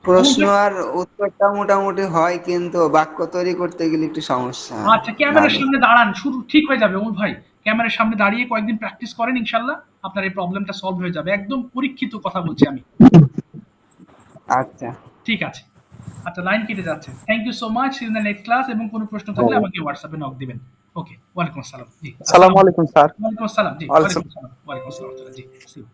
প্রশ্ন আর উত্তরটা মোটামুটি হয়, কিন্তু বাক্য তৈরি করতে গেলে একটু সমস্যা আচ্ছা, ক্যামেরার লাগে। সামনে দাঁড়ান, শুরু ঠিক হয়ে যাবে ওমর ভাই, ক্যামেরার সামনে দাঁড়িয়ে কয়েকদিন প্র্যাকটিস করেন, ইনশাল্লাহ আপনার এই প্রবলেমটা সলভ হয়ে যাবে, একদম পরীক্ষিত কথা বলছি আমি। আচ্ছা, ঠিক আছে, আচ্ছা লাইন কেটে যাচ্ছে, thank you so much, see you in the next class, এবং কোনো প্রশ্ন থাকলে আমাকে হোয়াটসঅ্যাপে নক দিবেন। ওকে, ওয়ালাইকুম আসসালাম জি, আসসালামু আলাইকুম স্যার। ওয়ালাইকুম আসসালাম জি, ওয়ালাইকুম ওয়ালাইকুম আসসালাম জি, সি ইউ।